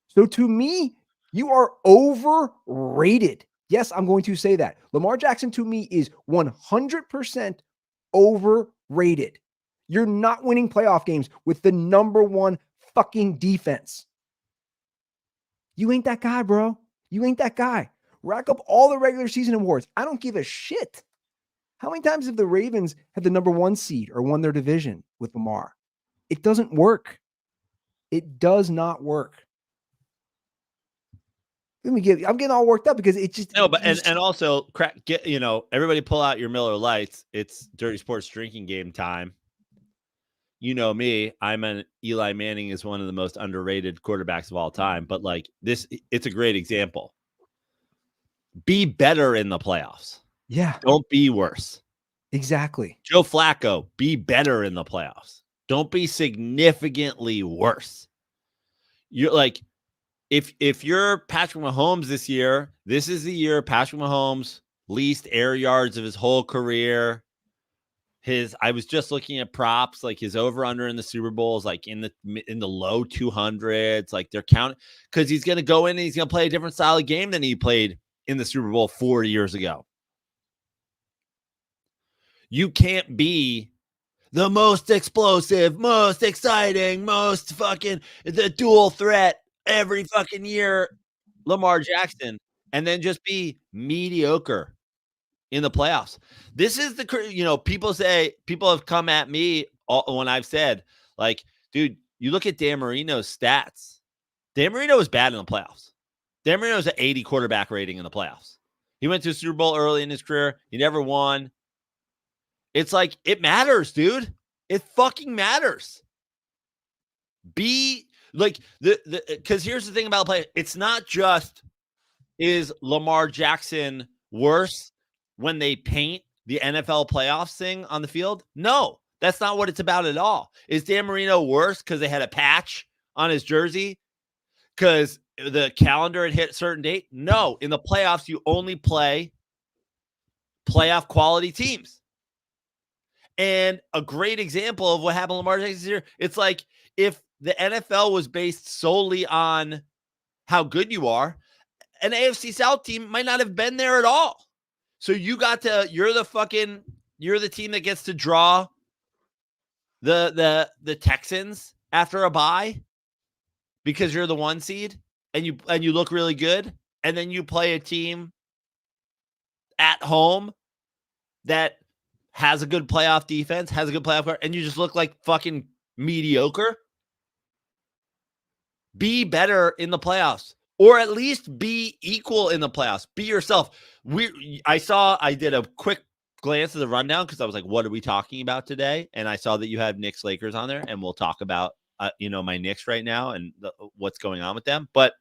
So to me, you are overrated. Yes, I'm going to say that. Lamar Jackson to me is 100% overrated. You're not winning playoff games with the number 1 fucking defense. You ain't that guy, bro. You ain't that guy. Rack up all the regular season awards. I don't give a shit. How many times have the Ravens had the number 1 seed or won their division with Lamar? It doesn't work. It does not work. I'm getting all worked up because it just and also everybody pull out your Miller Lights. It's Dirty Sports drinking game time. You know me, Eli Manning is one of the most underrated quarterbacks of all time, but like this, it's a great example. Be better in the playoffs. Yeah. Don't be worse. Exactly. Joe Flacco, be better in the playoffs. Don't be significantly worse. You're like, if you're Patrick Mahomes this year, this is the year Patrick Mahomes least air yards of his whole career. I was just looking at props, like his over under in the Super Bowl is like in the low 200s. Like they're counting because he's going to go in and he's going to play a different style of game than he played in the Super Bowl 4 years ago. You can't be the most explosive, most exciting, most fucking the dual threat every fucking year, Lamar Jackson, and then just be mediocre in the playoffs. This is people have come at me when I've said, like, dude, you look at Dan Marino's stats. Dan Marino was bad in the playoffs. Dan Marino's an 80 quarterback rating in the playoffs. He went to a Super Bowl early in his career. He never won. It's like, it matters, dude. It fucking matters. Be like because here's the thing about play. It's not just, is Lamar Jackson worse when they paint the NFL playoffs thing on the field? No, that's not what it's about at all. Is Dan Marino worse because they had a patch on his jersey because the calendar had hit a certain date? No, in the playoffs, you only play playoff quality teams. And a great example of what happened to Lamar Jackson this year, it's like if the NFL was based solely on how good you are, an AFC South team might not have been there at all. So you're the team that gets to draw the Texans after a bye because you're the 1 seed and you look really good, and then you play a team at home that has a good playoff defense, has a good playoff card, and you just look like fucking mediocre. Be better in the playoffs, or at least be equal in the playoffs. Be yourself. I did a quick glance at the rundown because I was like, what are we talking about today? And I saw that you had Knicks Lakers on there, and we'll talk about my Knicks right now and what's going on with them. But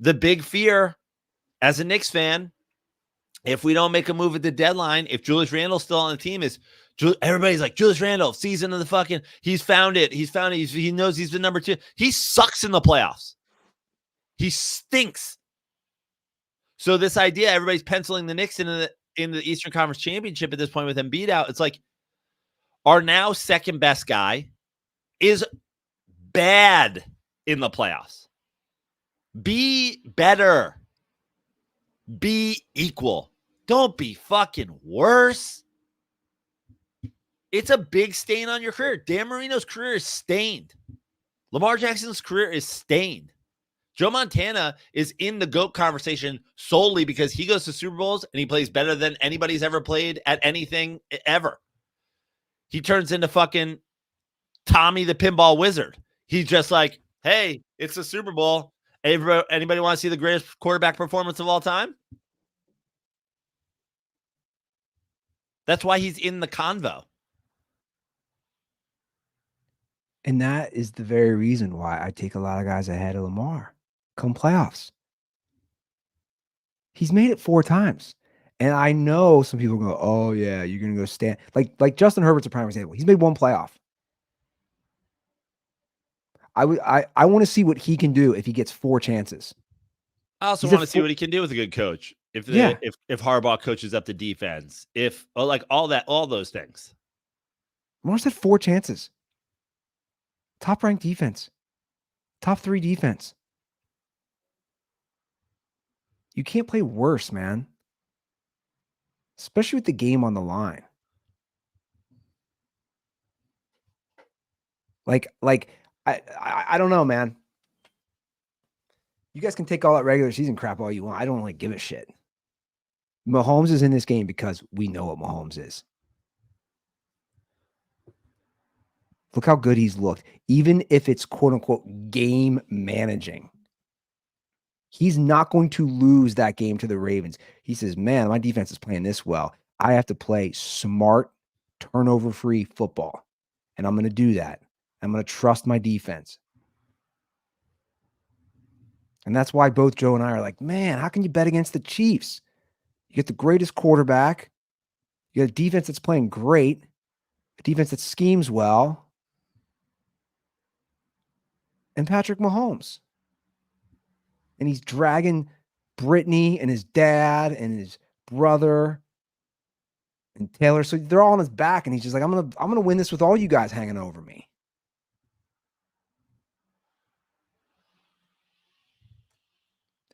the big fear as a Knicks fan, if we don't make a move at the deadline, if Julius Randle's still on the team, everybody's like, Julius Randle, season of the fucking, he's found it. He knows he's the number 2. He sucks in the playoffs. He stinks. So this idea, everybody's penciling the Knicks in the Eastern Conference Championship at this point with Embiid out. It's like our now second best guy is bad in the playoffs. Be better. Be equal. Don't be fucking worse. It's a big stain on your career. Dan Marino's career is stained. Lamar Jackson's career is stained. Joe Montana is in the GOAT conversation solely because he goes to Super Bowls and he plays better than anybody's ever played at anything ever. He turns into fucking Tommy the Pinball Wizard. He's just like, hey, it's the Super Bowl. Anybody want to see the greatest quarterback performance of all time? That's why he's in the convo. And that is the very reason why I take a lot of guys ahead of Lamar come playoffs. He's made it 4 times. And I know some people go, oh, yeah, you're going to go stand. Like Justin Herbert's a prime example. He's made 1 playoff. I want to see what he can do if he gets 4 chances. I also want to see what he can do with a good coach. If Harbaugh coaches up the defense, all those things. Lamar's had 4 chances. Top ranked defense. Top 3 defense. You can't play worse, man. Especially with the game on the line. I don't know, man. You guys can take all that regular season crap all you want. I don't really give a shit. Mahomes is in this game because we know what Mahomes is. Look how good he's looked. Even if it's quote unquote game managing. He's not going to lose that game to the Ravens. He says, man, my defense is playing this well. I have to play smart, turnover-free football. And I'm going to do that. I'm going to trust my defense. And that's why both Joe and I are like, man, how can you bet against the Chiefs? You get the greatest quarterback. You got a defense that's playing great. A defense that schemes well. And Patrick Mahomes. And he's dragging Brittany and his dad and his brother and Taylor. So they're all on his back. And he's just like, I'm gonna win this with all you guys hanging over me.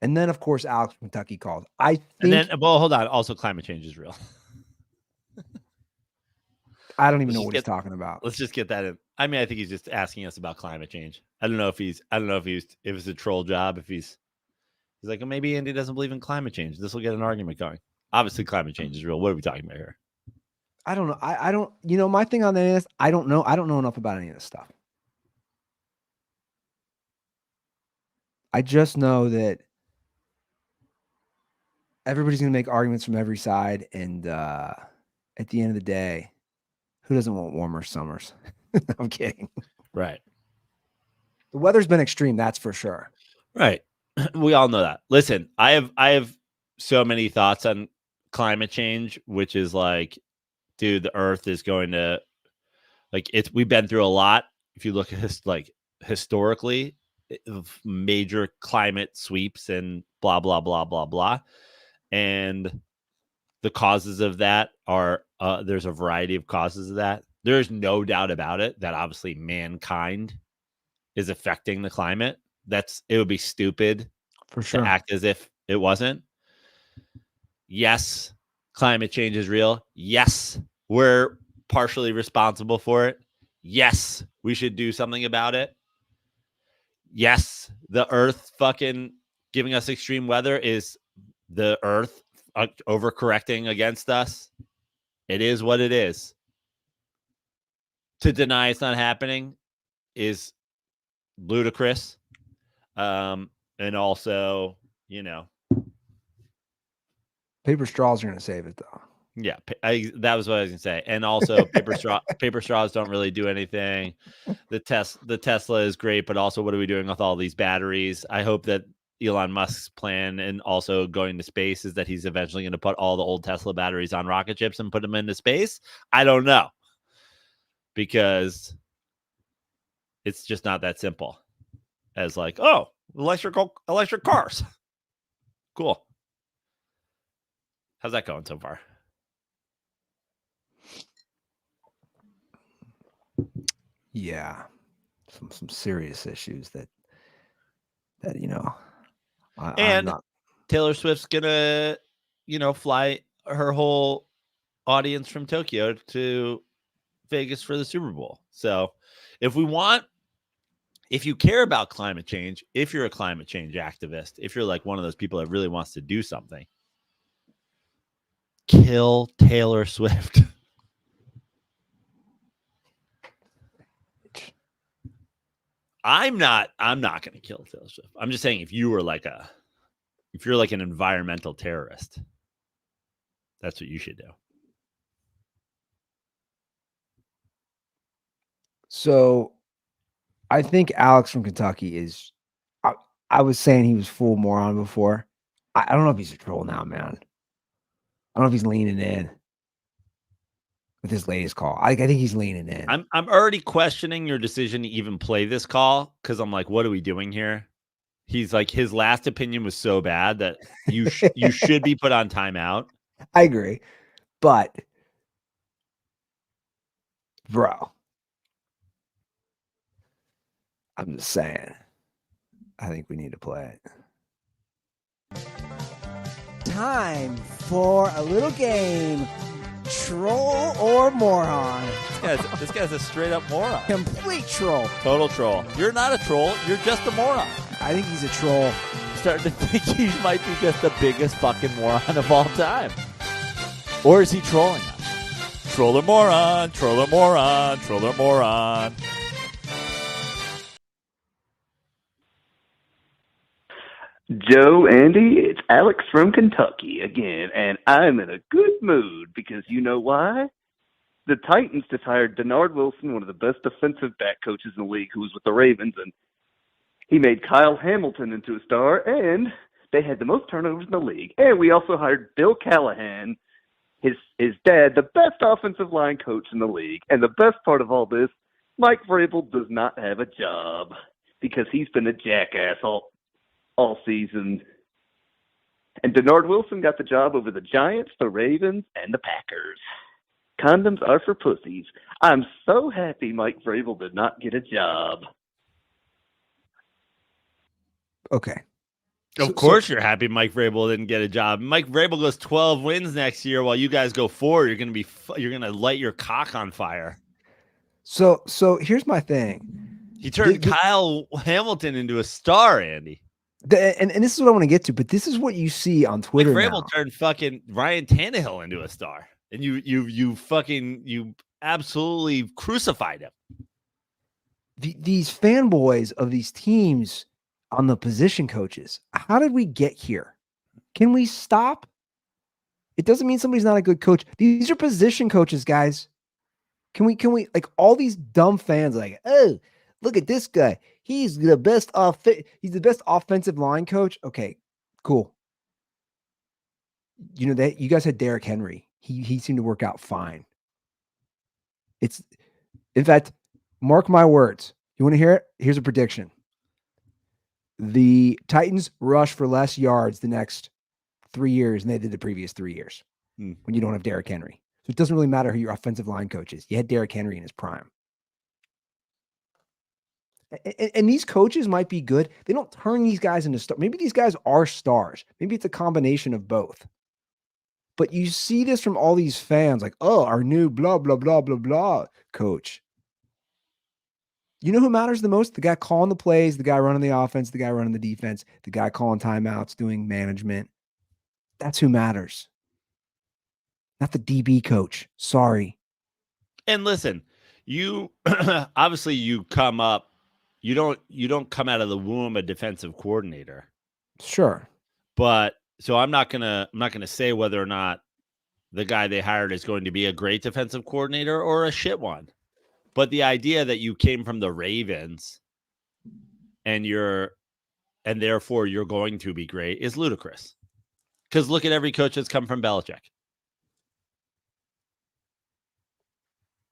And then, of course, Alex from Kentucky called. Hold on. Also, climate change is real. I don't even know what he's talking about. Let's just get that in. I mean, I think he's just asking us about climate change. I don't know if it's a troll job. If he's like, well, maybe Andy doesn't believe in climate change. This will get an argument going. Obviously, climate change is real. What are we talking about here? I don't know. I don't. My thing on that is I don't know. I don't know enough about any of this stuff. I just know that everybody's going to make arguments from every side, and at the end of the day, who doesn't want warmer summers? I'm kidding. Right. The weather's been extreme, that's for sure. Right. We all know that. Listen, I have so many thoughts on climate change, which is like, dude, the Earth is going to we've been through a lot. If you look at this, historically, major climate sweeps and blah blah blah blah blah, and the causes of that are there's a variety of causes of that. There's no doubt about it that obviously mankind is affecting the climate. It would be stupid for sure to act as if it wasn't. Yes, climate change is real. Yes, we're partially responsible for it. Yes, we should do something about it. Yes, the Earth fucking giving us extreme weather is the Earth overcorrecting against us. It is what it is. To deny it's not happening is ludicrous. And also, paper straws are going to save it though. Yeah, that was what I was gonna say. And also, paper straws don't really do anything. The Tesla is great, but also, what are we doing with all these batteries? I hope that Elon Musk's plan and also going to space is that he's eventually going to put all the old Tesla batteries on rocket ships and put them into space. I don't know, because it's just not that simple as like, oh, electric cars. Cool. How's that going so far? Yeah, some serious issues that I'm not. Taylor Swift's gonna fly her whole audience from Tokyo to Vegas for the Super Bowl. So if you care about climate change, if you're a climate change activist, if you're like one of those people that really wants to do something, kill Taylor Swift. I'm not going to kill Taylor Swift. I'm just saying, if you're like an environmental terrorist, that's what you should do. So I think Alex from Kentucky is, I was saying he was full moron before. I don't know if he's a troll now, man. I don't know if he's leaning in with his latest call. I think he's leaning in. I'm already questioning your decision to even play this call, because I'm like, what are we doing here? He's like, his last opinion was so bad that you should be put on timeout. I agree, but bro, I'm just saying, I think we need to play it. Time for a little game. Troll or moron? This guy's a straight up moron. Complete troll. Total troll. You're not a troll. You're just a moron. I think he's a troll. I'm starting to think he might be just the biggest fucking moron of all time. Or is he trolling us? Troller moron, troller moron, troller moron. Joe, Andy, it's Alex from Kentucky again, and I'm in a good mood because you know why? The Titans just hired Denard Wilson, one of the best defensive back coaches in the league, who was with the Ravens, and he made Kyle Hamilton into a star, and they had the most turnovers in the league. And we also hired Bill Callahan, his dad, the best offensive line coach in the league. And the best part of all this, Mike Vrabel does not have a job because he's been a jackass all season. And Denard Wilson got the job over the Giants, the Ravens, and the Packers. Condoms are for pussies. I'm so happy Mike Vrabel did not get a job. Okay. Of course you're happy Mike Vrabel didn't get a job. Mike Vrabel goes 12 wins next year while you guys go 4. You're going to light your cock on fire. So here's my thing. He turned Kyle Hamilton into a star, Andy. And this is what I want to get to, but this is what you see on Twitter. Mike Vrabel turned fucking Ryan Tannehill into a star. And you absolutely crucified him. These fanboys of these teams on the position coaches. How did we get here? Can we stop? It doesn't mean somebody's not a good coach. These are position coaches, guys. Can we like all these dumb fans like, oh, look at this guy. He's the best offensive line coach. Okay, cool. You know that you guys had Derrick Henry. He seemed to work out fine. It's, in fact, mark my words. You want to hear it? Here's a prediction. The Titans rush for less yards the next 3 years than they did the previous 3 years when you don't have Derrick Henry. So it doesn't really matter who your offensive line coach is. You had Derrick Henry in his prime. And these coaches might be good. They don't turn these guys into stars. Maybe these guys are stars. Maybe it's a combination of both. But you see this from all these fans like, oh, our new blah, blah, blah, blah, blah coach. You know who matters the most? The guy calling the plays, the guy running the offense, the guy running the defense, the guy calling timeouts, doing management. That's who matters. Not the DB coach. Sorry. And listen, you obviously you come up you don't come out of the womb a defensive coordinator. Sure. But so I'm not gonna say whether or not the guy they hired is going to be a great defensive coordinator or a shit one. But the idea that you came from the Ravens and therefore you're going to be great is ludicrous. Because look at every coach that's come from Belichick.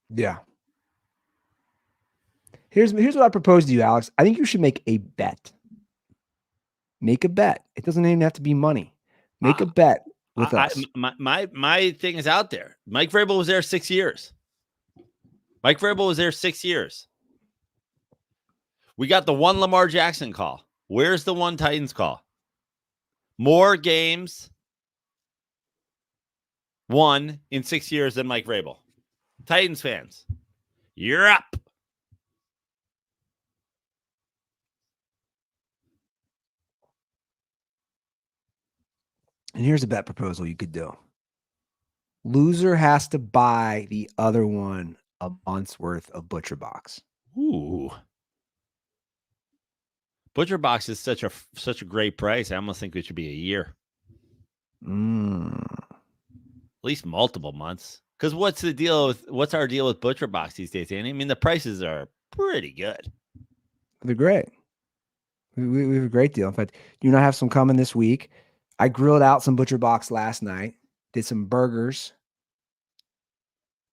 Yeah. Here's what I propose to you, Alex. I think you should make a bet. Make a bet. It doesn't even have to be money. Make a bet with us. My thing is out there. Mike Vrabel was there 6 years. We got the one Lamar Jackson call. Where's the one Titans call? More games won in 6 years than Mike Vrabel. Titans fans, you're up. And here's a bet proposal you could do. Loser has to buy the other one a month's worth of Butcher Box. Ooh. Butcher Box is such a great price. I almost think it should be a year. At least multiple months. Because what's our deal with Butcher Box these days, Andy? I mean, the prices are pretty good. They're great. We have a great deal. In fact, you and I have some coming this week. I grilled out some Butcher Box last night. Did some burgers.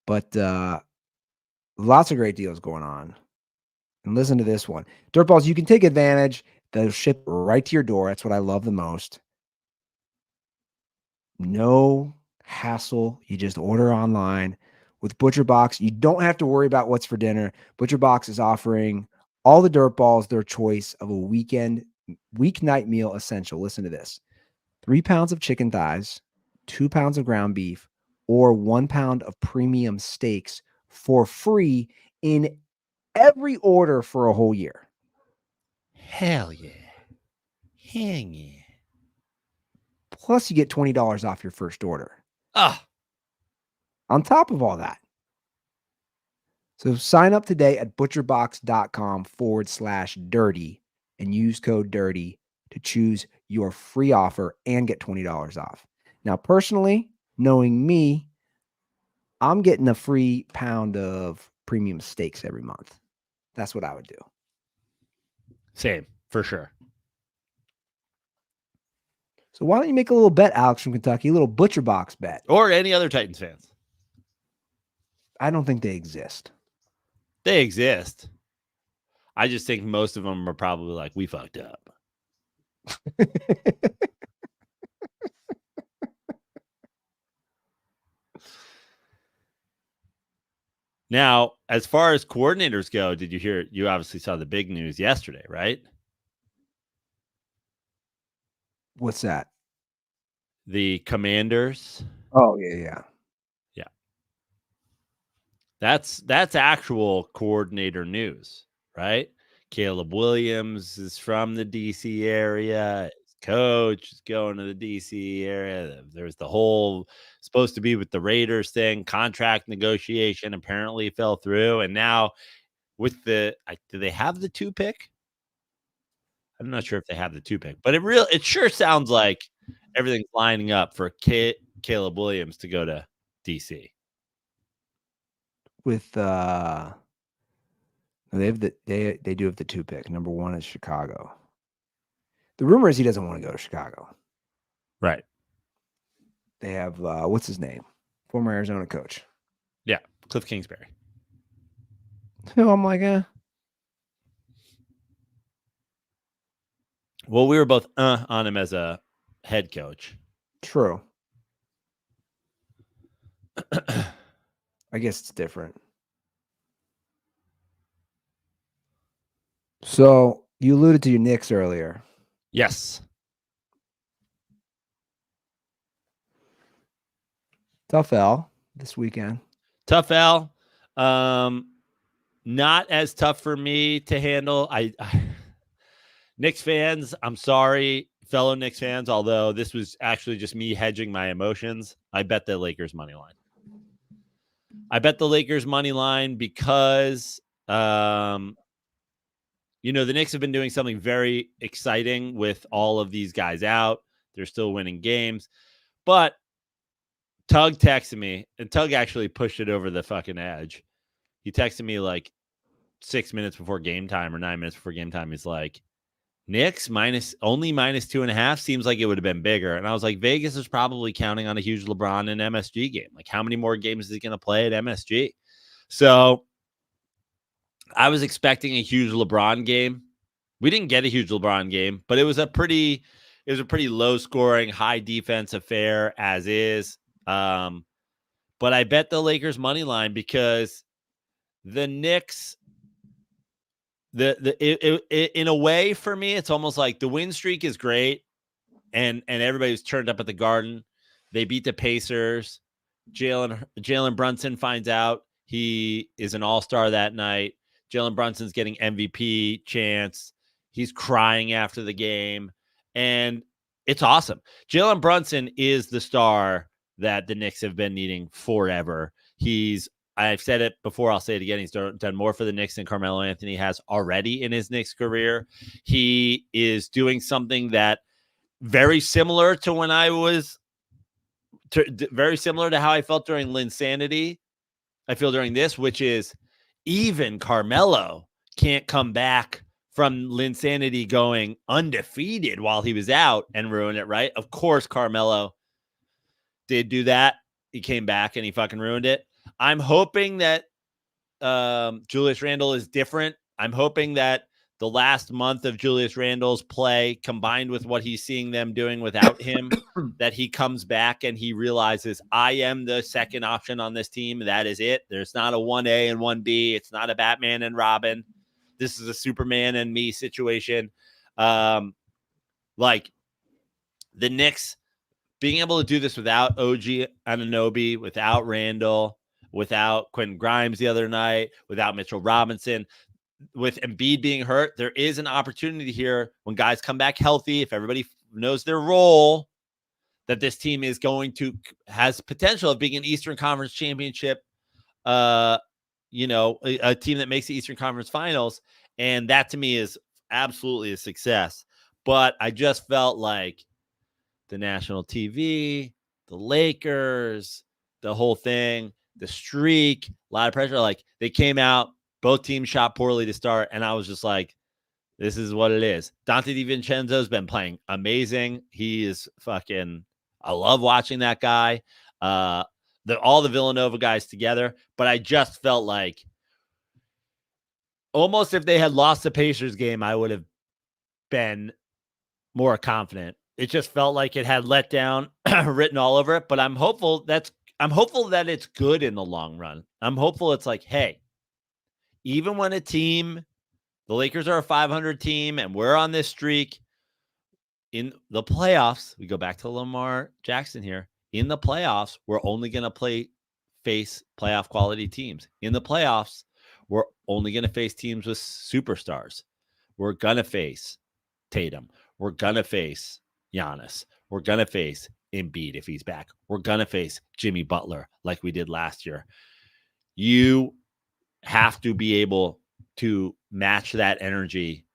But lots of great deals going on. And listen to this one. Dirtballs, you can take advantage. They'll ship right to your door. That's what I love the most. No hassle. You just order online. With Butcher Box, you don't have to worry about what's for dinner. Butcher Box is offering all the Dirtballs their choice of a weeknight meal essential. Listen to this. 3 pounds of chicken thighs, 2 pounds of ground beef, or 1 pound of premium steaks for free in every order for a whole year. Hell yeah. Hang yeah. Plus, you get $20 off your first order. Ah. On top of all that. So sign up today at butcherbox.com/dirty and use code DIRTY to choose your free offer and get $20 off. Now, personally, knowing me, I'm getting a free pound of premium steaks every month. That's what I would do. Same, for sure. So why don't you make a little bet, Alex from Kentucky, a little Butcher Box bet? Or any other Titans fans. I don't think they exist. They exist. I just think most of them are probably like, we fucked up. Now, as far as coordinators go, did you hear? You obviously saw the big news yesterday, right? What's that? The Commanders. Oh, yeah. That's actual coordinator news, right? Caleb Williams is from the DC area. His coach is going to the DC area. There's the whole supposed to be with the Raiders thing, contract negotiation apparently fell through. And now with do they have the 2 pick? I'm not sure if they have the 2 pick, but it sure sounds like everything's lining up for Caleb Williams to go to DC. With they do have the 2 pick. Number 1 is Chicago. The rumor is he doesn't want to go to Chicago. Right. They have what's his name? Former Arizona coach. Yeah, Cliff Kingsbury. So I'm like, Well, we were both on him as a head coach. True. I guess it's different. So you alluded to your Knicks earlier. Yes. Tough L this weekend. Tough L. Not as tough for me to handle. Knicks fans, I'm sorry, fellow Knicks fans, although this was actually just me hedging my emotions. I bet the Lakers money line. I bet the Lakers money line because the Knicks have been doing something very exciting with all of these guys out. They're still winning games. But Tug texted me, and Tug actually pushed it over the fucking edge. He texted me like 6 minutes before game time or 9 minutes before game time. He's like, Knicks only -2.5 seems like it would have been bigger. And I was like, Vegas is probably counting on a huge LeBron and MSG game. Like, how many more games is he going to play at MSG? So I was expecting a huge LeBron game. We didn't get a huge LeBron game, but it was a pretty low scoring, high defense affair as is. But I bet the Lakers money line because the Knicks, in a way for me, it's almost like the win streak is great, and everybody's turned up at the Garden. They beat the Pacers. Jalen Brunson finds out he is an all-star that night. Jalen Brunson's getting MVP chance. He's crying after the game, and it's awesome. Jalen Brunson is the star that the Knicks have been needing forever. I've said it before, I'll say it again. He's done more for the Knicks than Carmelo Anthony has already in his Knicks career. He is doing something that very similar to when I was very similar to how I felt during Linsanity. I feel during this, which is even Carmelo can't come back from Linsanity going undefeated while he was out and ruin it, right? Of course, Carmelo did do that. He came back and he fucking ruined it. I'm hoping that Julius Randle is different. I'm hoping that the last month of Julius Randle's play combined with what he's seeing them doing without him, that he comes back and he realizes I am the second option on this team. That is it. There's not a 1A and 1B. It's not a Batman and Robin. This is a Superman and me situation. Like the Knicks being able to do this without OG Anunoby, without Randle, without Quentin Grimes the other night, without Mitchell Robinson, with Embiid being hurt, there is an opportunity here when guys come back healthy, if everybody knows their role, that this team has potential of being an Eastern Conference championship, a team that makes the Eastern Conference finals. And that to me is absolutely a success. But I just felt like the national TV, the Lakers, the whole thing, the streak, a lot of pressure. Like they came out, both teams shot poorly to start. And I was just like, this is what it is. Dante DiVincenzo's been playing amazing. He is fucking, I love watching that guy. All the Villanova guys together. But I just felt like almost if they had lost the Pacers game, I would have been more confident. It just felt like it had let down written all over it. But I'm hopeful that it's good in the long run. I'm hopeful it's like, hey, even when the Lakers are a 500 team and we're on this streak in the playoffs, we go back to Lamar Jackson here. In the playoffs, we're only going to face playoff quality teams. In the playoffs, we're only going to face teams with superstars. We're going to face Tatum. We're going to face Giannis. We're going to face Embiid if he's back. We're going to face Jimmy Butler like we did last year. You have to be able to match that energy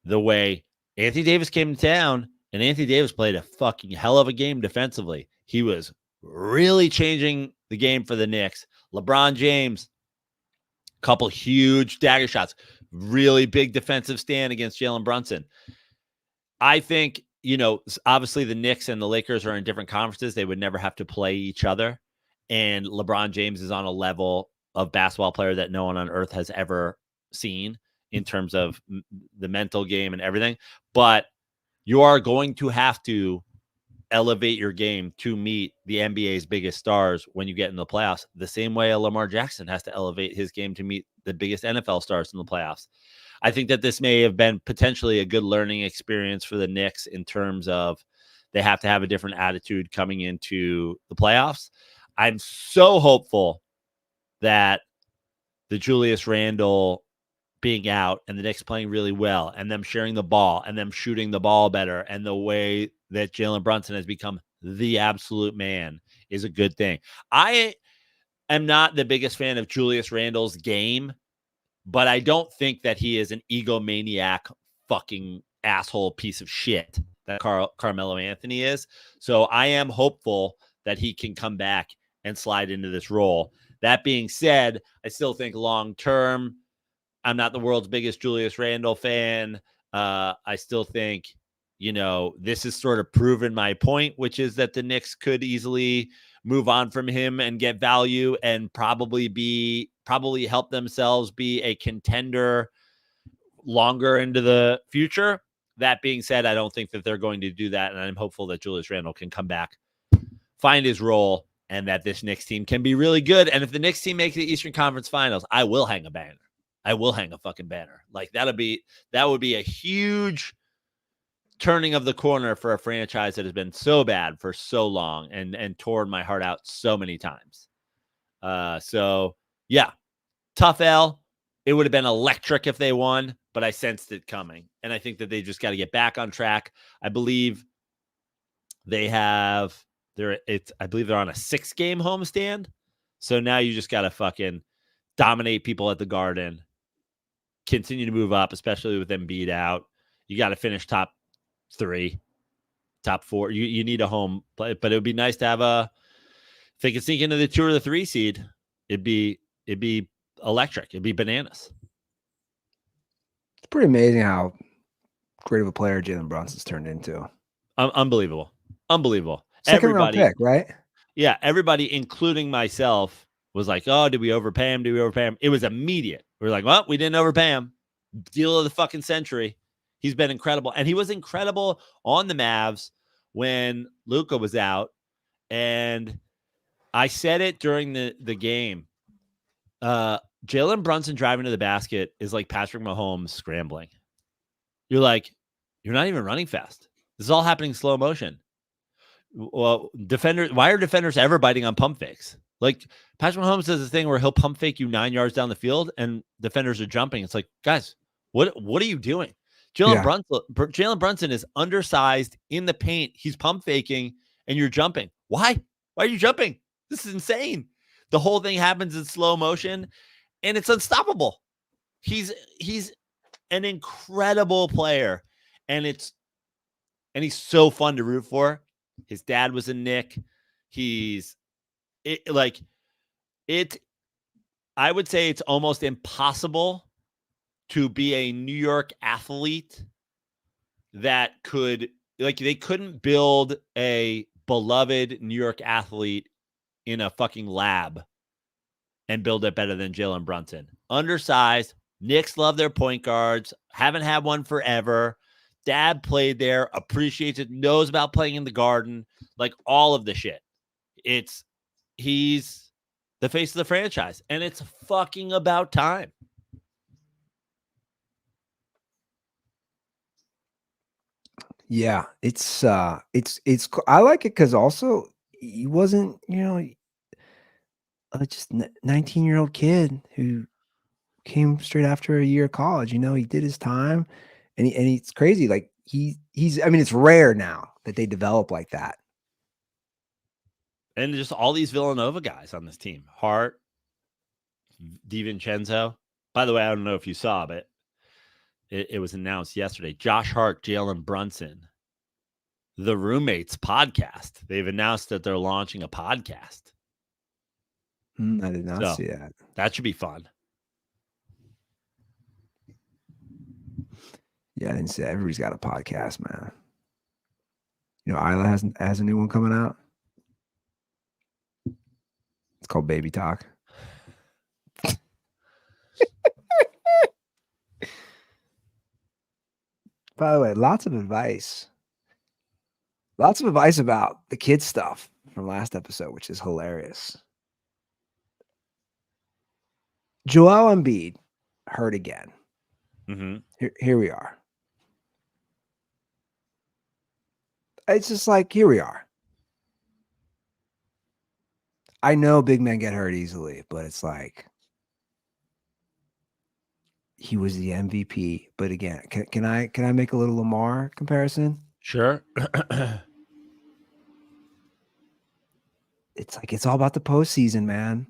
the way Anthony Davis came to town, and Anthony Davis played a fucking hell of a game defensively. He was really changing the game for the Knicks. LeBron James, couple huge dagger shots, really big defensive stand against Jalen Brunson. I think, obviously the Knicks and the Lakers are in different conferences. They would never have to play each other. And LeBron James is on a level of basketball player that no one on earth has ever seen in terms of the mental game and everything. But you are going to have to elevate your game to meet the NBA's biggest stars when you get in the playoffs, the same way a Lamar Jackson has to elevate his game to meet the biggest NFL stars in the playoffs. I think that this may have been potentially a good learning experience for the Knicks in terms of they have to have a different attitude coming into the playoffs. I'm so hopeful that the Julius Randle being out and the Knicks playing really well and them sharing the ball and them shooting the ball better and the way that Jalen Brunson has become the absolute man is a good thing. I am not the biggest fan of Julius Randle's game, but I don't think that he is an egomaniac fucking asshole piece of shit that Carmelo Anthony is. So I am hopeful that he can come back and slide into this role. That being said, I still think long term, I'm not the world's biggest Julius Randle fan. I still think, this has sort of proven my point, which is that the Knicks could easily move on from him and get value and probably help themselves be a contender longer into the future. That being said, I don't think that they're going to do that. And I'm hopeful that Julius Randle can come back, find his role, and that this Knicks team can be really good. And if the Knicks team makes the Eastern Conference Finals, I will hang a banner. I will hang a fucking banner. Like that would be a huge turning of the corner for a franchise that has been so bad for so long and torn my heart out so many times. So yeah, tough L. It would have been electric if they won, but I sensed it coming. And I think that they just got to get back on track. I believe they have I believe they're on a 6-game homestand. So now you just got to fucking dominate people at the Garden, continue to move up, especially with Embiid out. You got to finish top 3, top 4. You need a home play, but it would be nice to have if they could sneak into the 2 or the 3 seed, it'd be electric. It'd be bananas. It's pretty amazing how great of a player Jalen Brunson's turned into. Unbelievable. Second round pick, right? Yeah, everybody, including myself, was like, "Oh, did we overpay him? It was immediate. We were like, "Well, we didn't overpay him. Deal of the fucking century." He's been incredible, and he was incredible on the Mavs when Luka was out. And I said it during the game. Jalen Brunson driving to the basket is like Patrick Mahomes scrambling. You're like, you're not even running fast. This is all happening slow motion. Well, why are defenders ever biting on pump fakes? Like Patrick Mahomes does this thing where he'll pump fake you 9 yards down the field and defenders are jumping. It's like, guys, what are you doing? Jalen Brunson is undersized in the paint. He's pump faking and you're jumping. Why? Why are you jumping? This is insane. The whole thing happens in slow motion and it's unstoppable. He's an incredible player and he's so fun to root for. His dad was a Knick. I would say it's almost impossible to be a New York athlete that they couldn't build a beloved New York athlete in a fucking lab and build it better than Jalen Brunson. Undersized. Knicks love their point guards. Haven't had one forever. Dad played there, appreciates it, knows about playing in the Garden, like all of the shit. He's the face of the franchise, and it's fucking about time. Yeah, it's I like it because also he wasn't, just 19-year-old kid who came straight after a year of college. He did his time, and it's crazy. Like he's it's rare now that they develop like that. And just all these Villanova guys on this team. Hart, DiVincenzo. By the way, I don't know if you saw, but it was announced yesterday. Josh Hart, Jalen Brunson, the Roommates podcast. They've announced that they're launching a podcast. I did not see that. That should be fun. Yeah, I didn't see that. Everybody's got a podcast, man. Isla has a new one coming out. It's called Baby Talk. By the way, lots of advice about the kids stuff from last episode, which is hilarious. Joel Embiid hurt again. Mm-hmm. Here we are. It's just like, here we are. I know big men get hurt easily, but it's like he was the MVP. But again, can I make a little Lamar comparison? Sure. It's like, it's all about the postseason, man.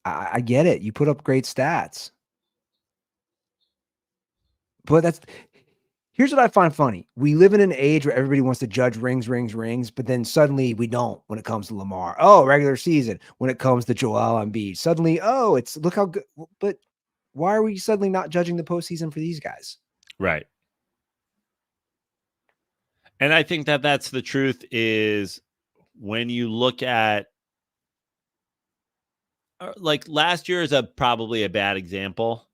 I get it. You put up great stats. But here's what I find funny. We live in an age where everybody wants to judge rings, but then suddenly we don't when it comes to Lamar. Oh, regular season. When it comes to Joel Embiid, suddenly, it's look how good. But why are we suddenly not judging the postseason for these guys? Right. And I think that that's the truth is when you look at like last year is probably a bad example,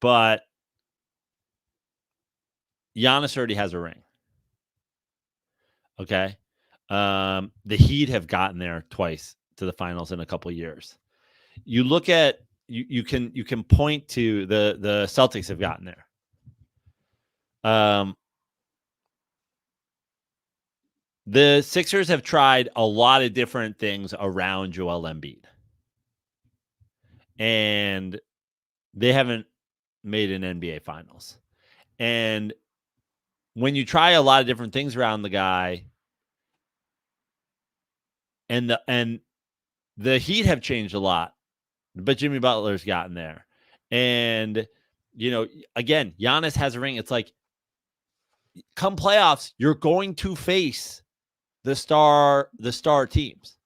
but Giannis already has a ring. Okay. The Heat have gotten there twice to the finals in a couple of years. You look at you can point to the Celtics have gotten there. The Sixers have tried a lot of different things around Joel Embiid. And they haven't made an NBA Finals. And when you try a lot of different things around the guy, and the Heat have changed a lot, but Jimmy Butler's gotten there. And, again, Giannis has a ring. It's like, come playoffs, you're going to face the star teams.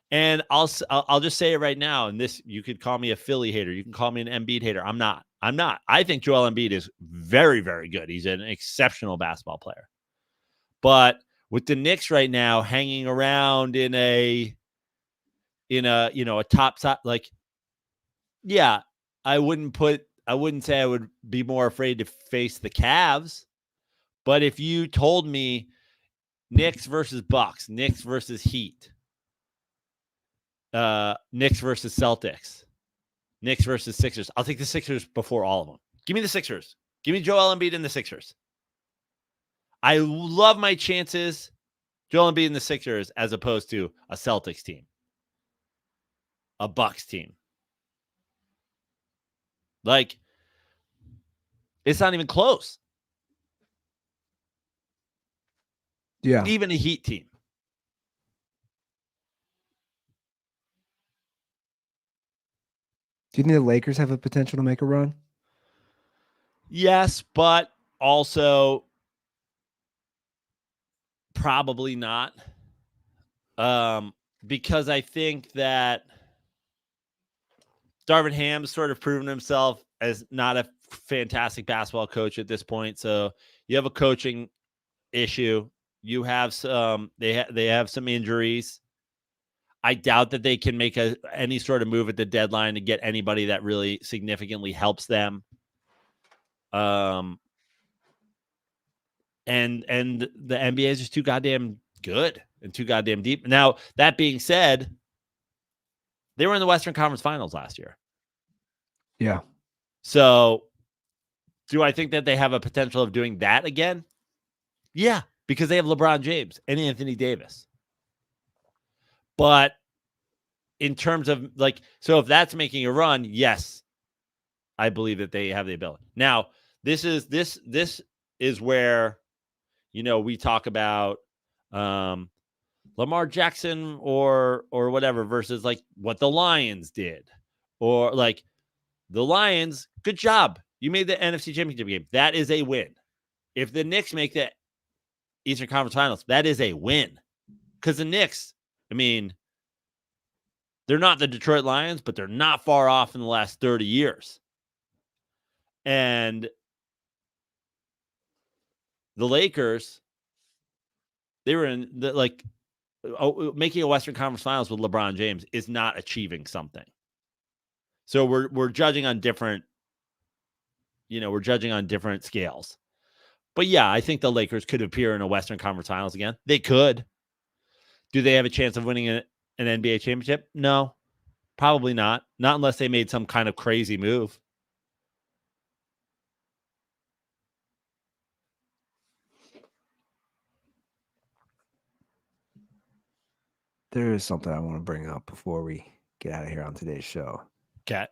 And I'll just say it right now. And this, you could call me a Philly hater. You can call me an Embiid hater. I'm not. I think Joel Embiid is very, very good. He's an exceptional basketball player. But with the Knicks right now hanging around in a top side, like, yeah, I wouldn't say I would be more afraid to face the Cavs. But if you told me Knicks versus Bucks, Knicks versus Heat, Knicks versus Celtics, Knicks versus Sixers, I'll take the Sixers before all of them. Give me the Sixers. Give me Joel Embiid and the Sixers. I love my chances, Joel Embiid and the Sixers, as opposed to a Celtics team, a Bucks team. Like, it's not even close. Yeah. Even a Heat team. Do you think the Lakers have a potential to make a run? Yes, but also probably not. Because I think that Darvin Ham's sort of proven himself as not a fantastic basketball coach at this point. So you have a coaching issue. You have some, they have some injuries. I doubt that they can make any sort of move at the deadline to get anybody that really significantly helps them. And the NBA is just too goddamn good and too goddamn deep. Now, that being said, they were in the Western Conference Finals last year. Yeah. So do I think that they have a potential of doing that again? Yeah, because they have LeBron James and Anthony Davis. But in terms of so if that's making a run, yes, I believe that they have the ability. Now, this is where, we talk about Lamar Jackson or whatever versus what the Lions did, or the Lions. Good job. You made the NFC Championship game. That is a win. If the Knicks make the Eastern Conference Finals, that is a win. Because the Knicks, they're not the Detroit Lions, but they're not far off in the last 30 years. And the Lakers, they were in making a Western Conference Finals with LeBron James is not achieving something. So we're judging on different, we're judging on different scales. But yeah, I think the Lakers could appear in a Western Conference Finals again. They could. Do they have a chance of winning an NBA championship? No, probably not. Not unless they made some kind of crazy move. There is something I want to bring up before we get out of here on today's show. Okay.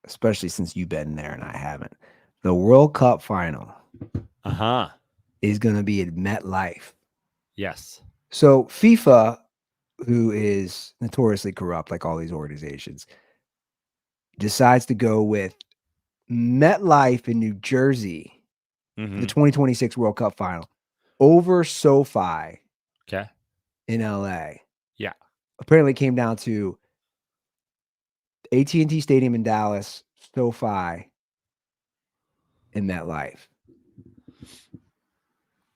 Especially since you've been there and I haven't. The World Cup final is going to be at MetLife. Yes. So FIFA, who is notoriously corrupt like all these organizations, decides to go with MetLife in New Jersey for the 2026 World Cup final over SoFi Okay. in LA. Yeah. Apparently it came down to AT&T Stadium in Dallas, SoFi, and MetLife.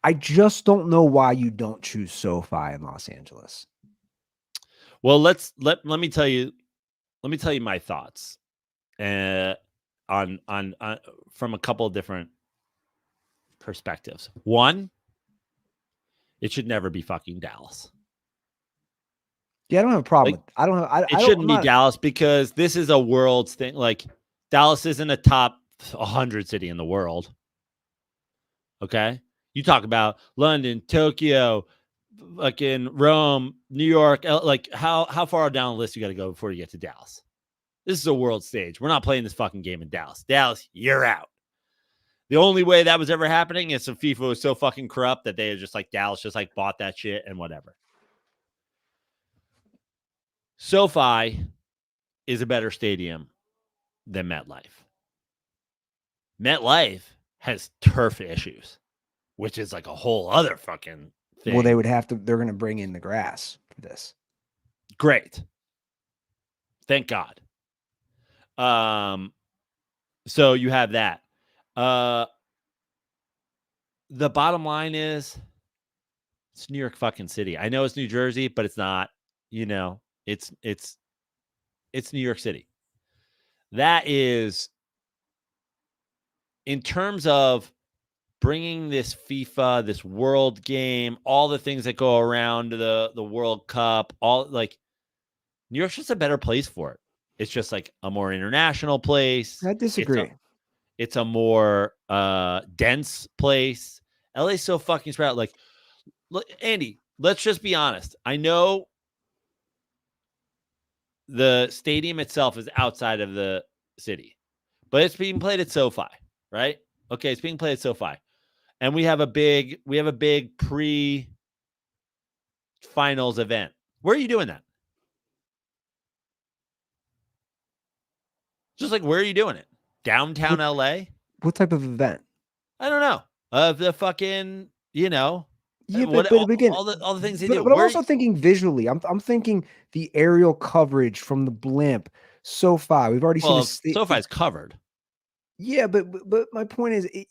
I just don't know why you don't choose SoFi in Los Angeles. Well, let me tell you my thoughts on from a couple of different perspectives. One, it should never be fucking Dallas. Yeah, I don't have a problem. It shouldn't be Dallas because this is a world's thing. Like Dallas isn't a top 100 city in the world. Okay, you talk about London, Tokyo, fucking Rome, New York. Like how far down the list you got to go before you get to Dallas? This is a world stage. We're not playing this fucking game in Dallas. Dallas, you're out. The only way that was ever happening is if FIFA was so fucking corrupt that they just like Dallas just like bought that shit and whatever. SoFi is a better stadium than MetLife. MetLife has turf issues, which is like a whole other fucking thing. Well, they're going to bring in the grass for this. Great. Thank God. So you have that. The bottom line is it's New York fucking City. I know it's New Jersey, but it's not, it's New York City. That is, in terms of bringing this FIFA, this world game, all the things that go around the World Cup, all like New York's just a better place for it. It's just like a more international place. I disagree. It's a more dense place. LA's so fucking spread out. Like, look, Andy, let's just be honest. I know the stadium itself is outside of the city, but it's being played at SoFi, right? Okay, it's being played at SoFi. And we have a big pre-finals event. Where are you doing that? Just like, where are you doing it? Downtown LA? What type of event? I don't know. The fucking, Yeah, but again, all the things they do. But I'm also thinking visually. I'm thinking the aerial coverage from the blimp. SoFi. We've already seen SoFi's covered. Yeah, but my point is, I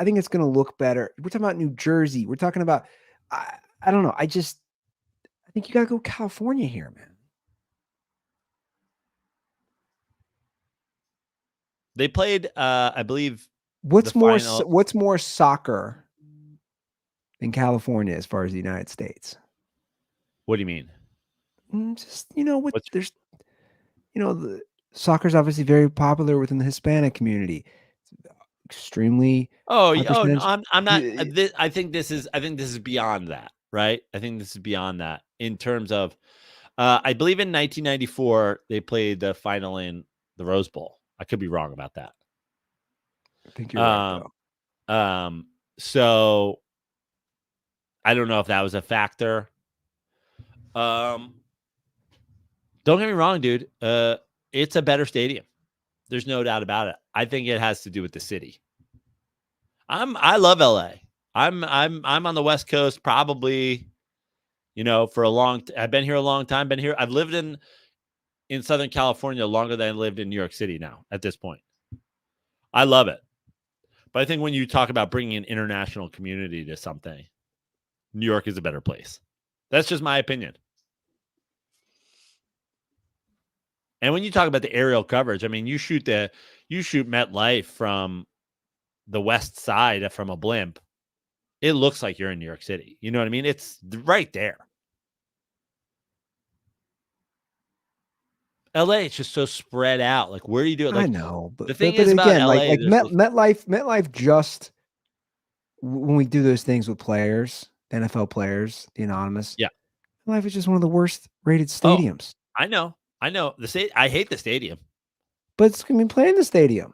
think it's going to look better. We're talking about New Jersey. We're talking about, I don't know. I think you got to go California here, man. They played, I believe. What's more soccer in California as far as the United States? What do you mean? Just there's, the soccer's obviously very popular within the Hispanic community. Extremely. I'm not. I think this is beyond that, right? I think this is beyond that in terms of, I believe in 1994 they played the final in the Rose Bowl. I could be wrong about that. I think you're right, though. So I don't know if that was a factor. Don't get me wrong, dude. It's a better stadium. There's no doubt about it. I think it has to do with the city. I love LA. I'm on the West Coast probably, for a long I've been here a long time. I've lived in Southern California longer than I lived in New York City now at this point. I love it. But I think when you talk about bringing an international community to something, New York is a better place. That's just my opinion. And when you talk about the aerial coverage, I mean, you shoot MetLife from the west side from a blimp. It looks like you're in New York City. You know what I mean? It's right there. LA, it's just so spread out. Like, where do you do it? Like, I know, but the thing is about again, LA, like MetLife just when we do those things with players, NFL players, the anonymous. Yeah, MetLife is just one of the worst rated stadiums. Oh, I know. I hate the stadium, but it's going to be playing the stadium,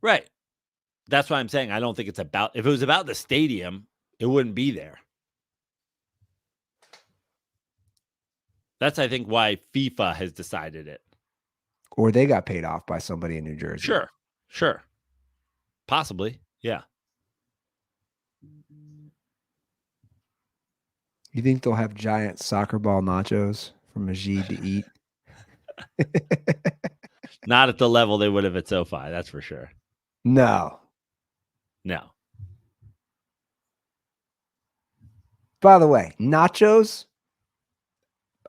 right? That's why I'm saying I don't think it's about. If it was about the stadium, it wouldn't be there. That's, I think, why FIFA has decided it. Or they got paid off by somebody in New Jersey. Sure. Possibly. Yeah. You think they'll have giant soccer ball nachos for Majid to eat? Not at the level they would have at SoFi, that's for sure. No. By the way, nachos,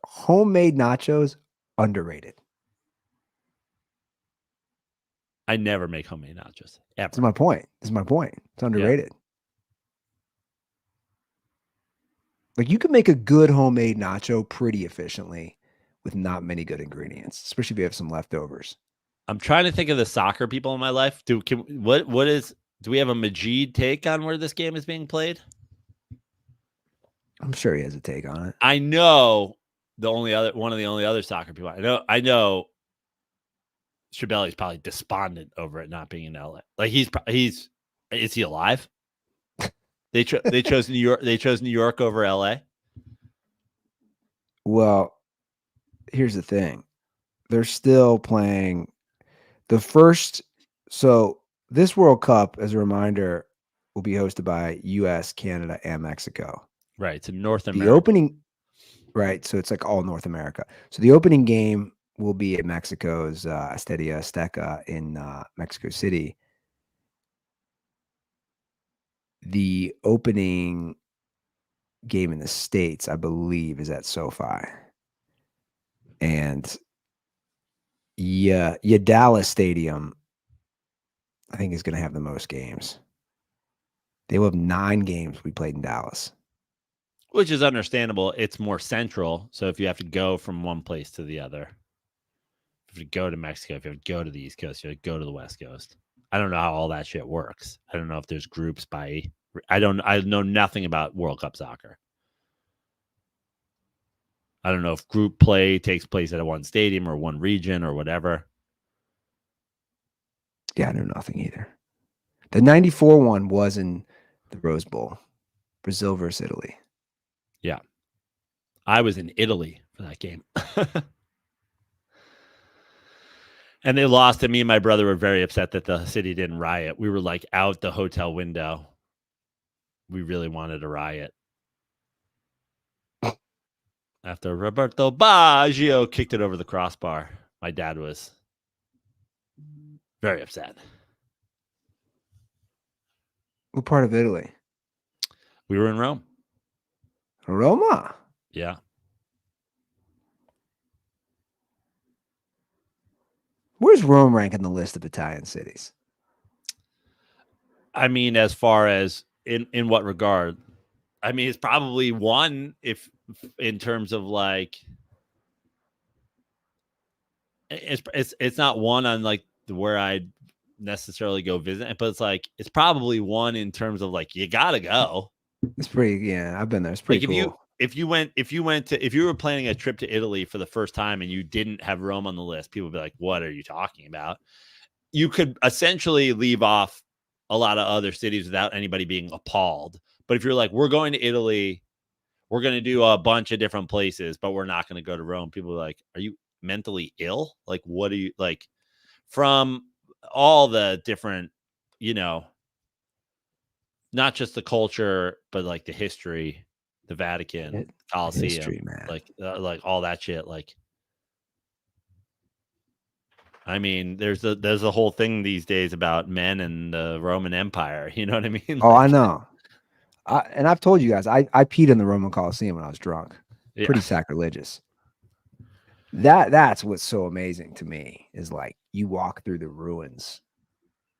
homemade nachos, underrated. I never make homemade nachos. Ever. This is my point. It's underrated. Like, you can make a good homemade nacho pretty efficiently with not many good ingredients, especially if you have some leftovers. I'm trying to think of the soccer people in my life. Do we have a Majid take on where this game is being played? I'm sure he has a take on it. I know one of the only other soccer people. I know Shabelli's probably despondent over it not being in LA. Like is he alive? They chose New York. They chose New York over LA. Well, here's the thing. They're still playing the first. So this World Cup, as a reminder, will be hosted by U.S., Canada, and Mexico. Right. It's in North America. The opening, right. So it's like all North America. So the opening game will be at Mexico's Estadio Azteca in Mexico City. The opening game in the States, I believe, is at SoFi. And Dallas Stadium, I think, is going to have the most games. They will have 9 games we played in Dallas. Which is understandable. It's more central. So if you have to go from one place to the other, if you go to Mexico, if you have to go to the East Coast, you have to go to the West Coast. I don't know how all that shit works. I don't know if there's groups by. I know nothing about World Cup soccer. I don't know if group play takes place at one stadium or one region or whatever. Yeah, I know nothing either. The 94 one was in the Rose Bowl. Brazil versus Italy. Yeah. I was in Italy for that game. And they lost, and me and my brother were very upset that the city didn't riot. We were like out the hotel window. We really wanted a riot. After Roberto Baggio kicked it over the crossbar, my dad was very upset. What part of Italy? We were in Rome. Roma? Yeah. Where's Rome rank in the list of Italian cities? I mean, as far as in what regard? I mean, it's probably one if in terms of like it's not one on like where I'd necessarily go visit, but it's probably one in terms of like you gotta go. It's pretty, yeah, I've been there. It's pretty cool. If you were planning a trip to Italy for the first time and you didn't have Rome on the list, people would be like, what are you talking about? You could essentially leave off a lot of other cities without anybody being appalled. But if you're like, we're going to Italy, we're going to do a bunch of different places, but we're not going to go to Rome, people are like, are you mentally ill? Like, what are you like from all the different, not just the culture, but like the history, the Vatican, Colosseum, history, man. Like all that shit. Like, I mean, there's a whole thing these days about men and the Roman Empire. You know what I mean? Oh, I know. And I've told you guys, I peed in the Roman Colosseum when I was drunk. Yeah. Pretty sacrilegious. That's what's so amazing to me is like you walk through the ruins,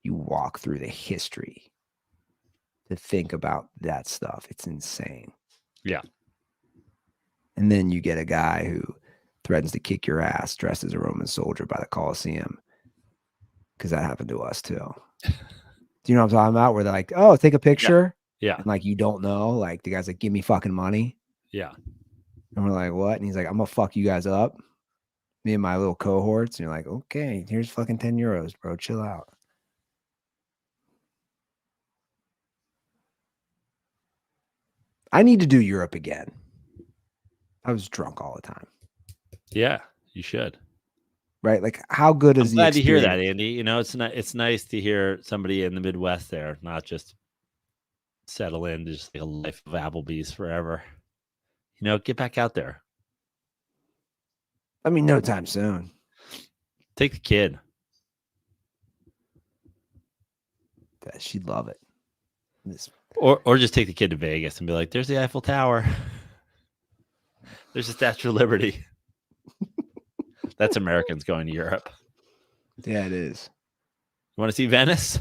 you walk through the history to think about that stuff. It's insane. Yeah. And then you get a guy who threatens to kick your ass dressed as a Roman soldier by the Colosseum. Because that happened to us too. Do you know what I'm talking about? Where they're like, oh, take a picture. Yeah. And like, you don't know. Like the guy's like, give me fucking money. Yeah. And we're like, what? And he's like, I'm going to fuck you guys up. Me and my little cohorts. And you're like, okay, here's fucking 10 euros, bro. Chill out. I need to do Europe again. I was drunk all the time. Yeah, you should. right? Like, how good is I'm the glad to hear that, experience? Andy. You know, it's nice to hear somebody in the Midwest there, not just settle in to just like a life of Applebee's forever. You know, get back out there. I mean, no time soon. Take the kid. She'd love it. Or just take the kid to Vegas and be like, there's the Eiffel Tower. There's the Statue of Liberty. That's Americans going to Europe. Yeah, it is. You want to see Venice?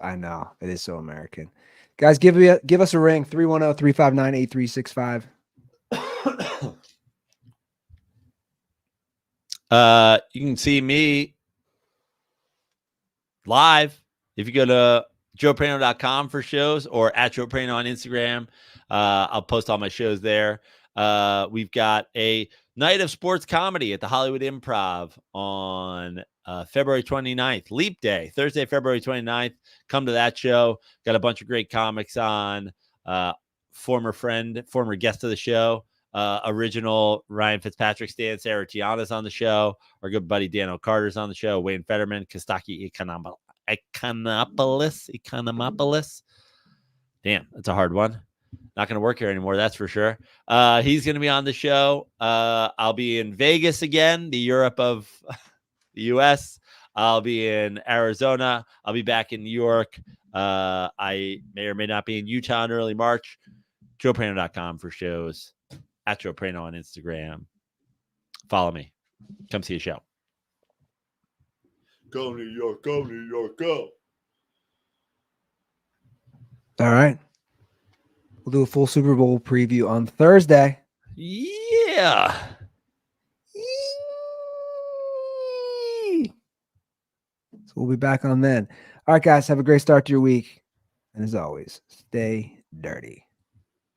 I know. It is so American. Guys, give us a ring, 310-359-8365. You can see me live if you go to joepraino.com for shows or at Joe Praino on Instagram. I'll post all my shows there. We've got a night of sports comedy at the Hollywood Improv on February 29th, Leap Day, Thursday, February 29th. Come to that show. Got a bunch of great comics on. Former guest of the show, original Ryan Fitzpatrick stand, Sarah Tiana's on the show. Our good buddy Dan O'Carter's on the show. Wayne Fetterman, Kostaki Economopoulos. Damn, that's a hard one. Not going to work here anymore, that's for sure. He's going to be on the show. I'll be in Vegas again, the Europe of the U.S. I'll be in Arizona. I'll be back in New York. I may or may not be in Utah in early March. JoePraino.com for shows. At Joe Praino on Instagram. Follow me. Come see a show. Go New York, go New York, go. All right. We'll do a full Super Bowl preview on Thursday. Yeah. So we'll be back on then. All right, guys. Have a great start to your week. And as always, stay dirty.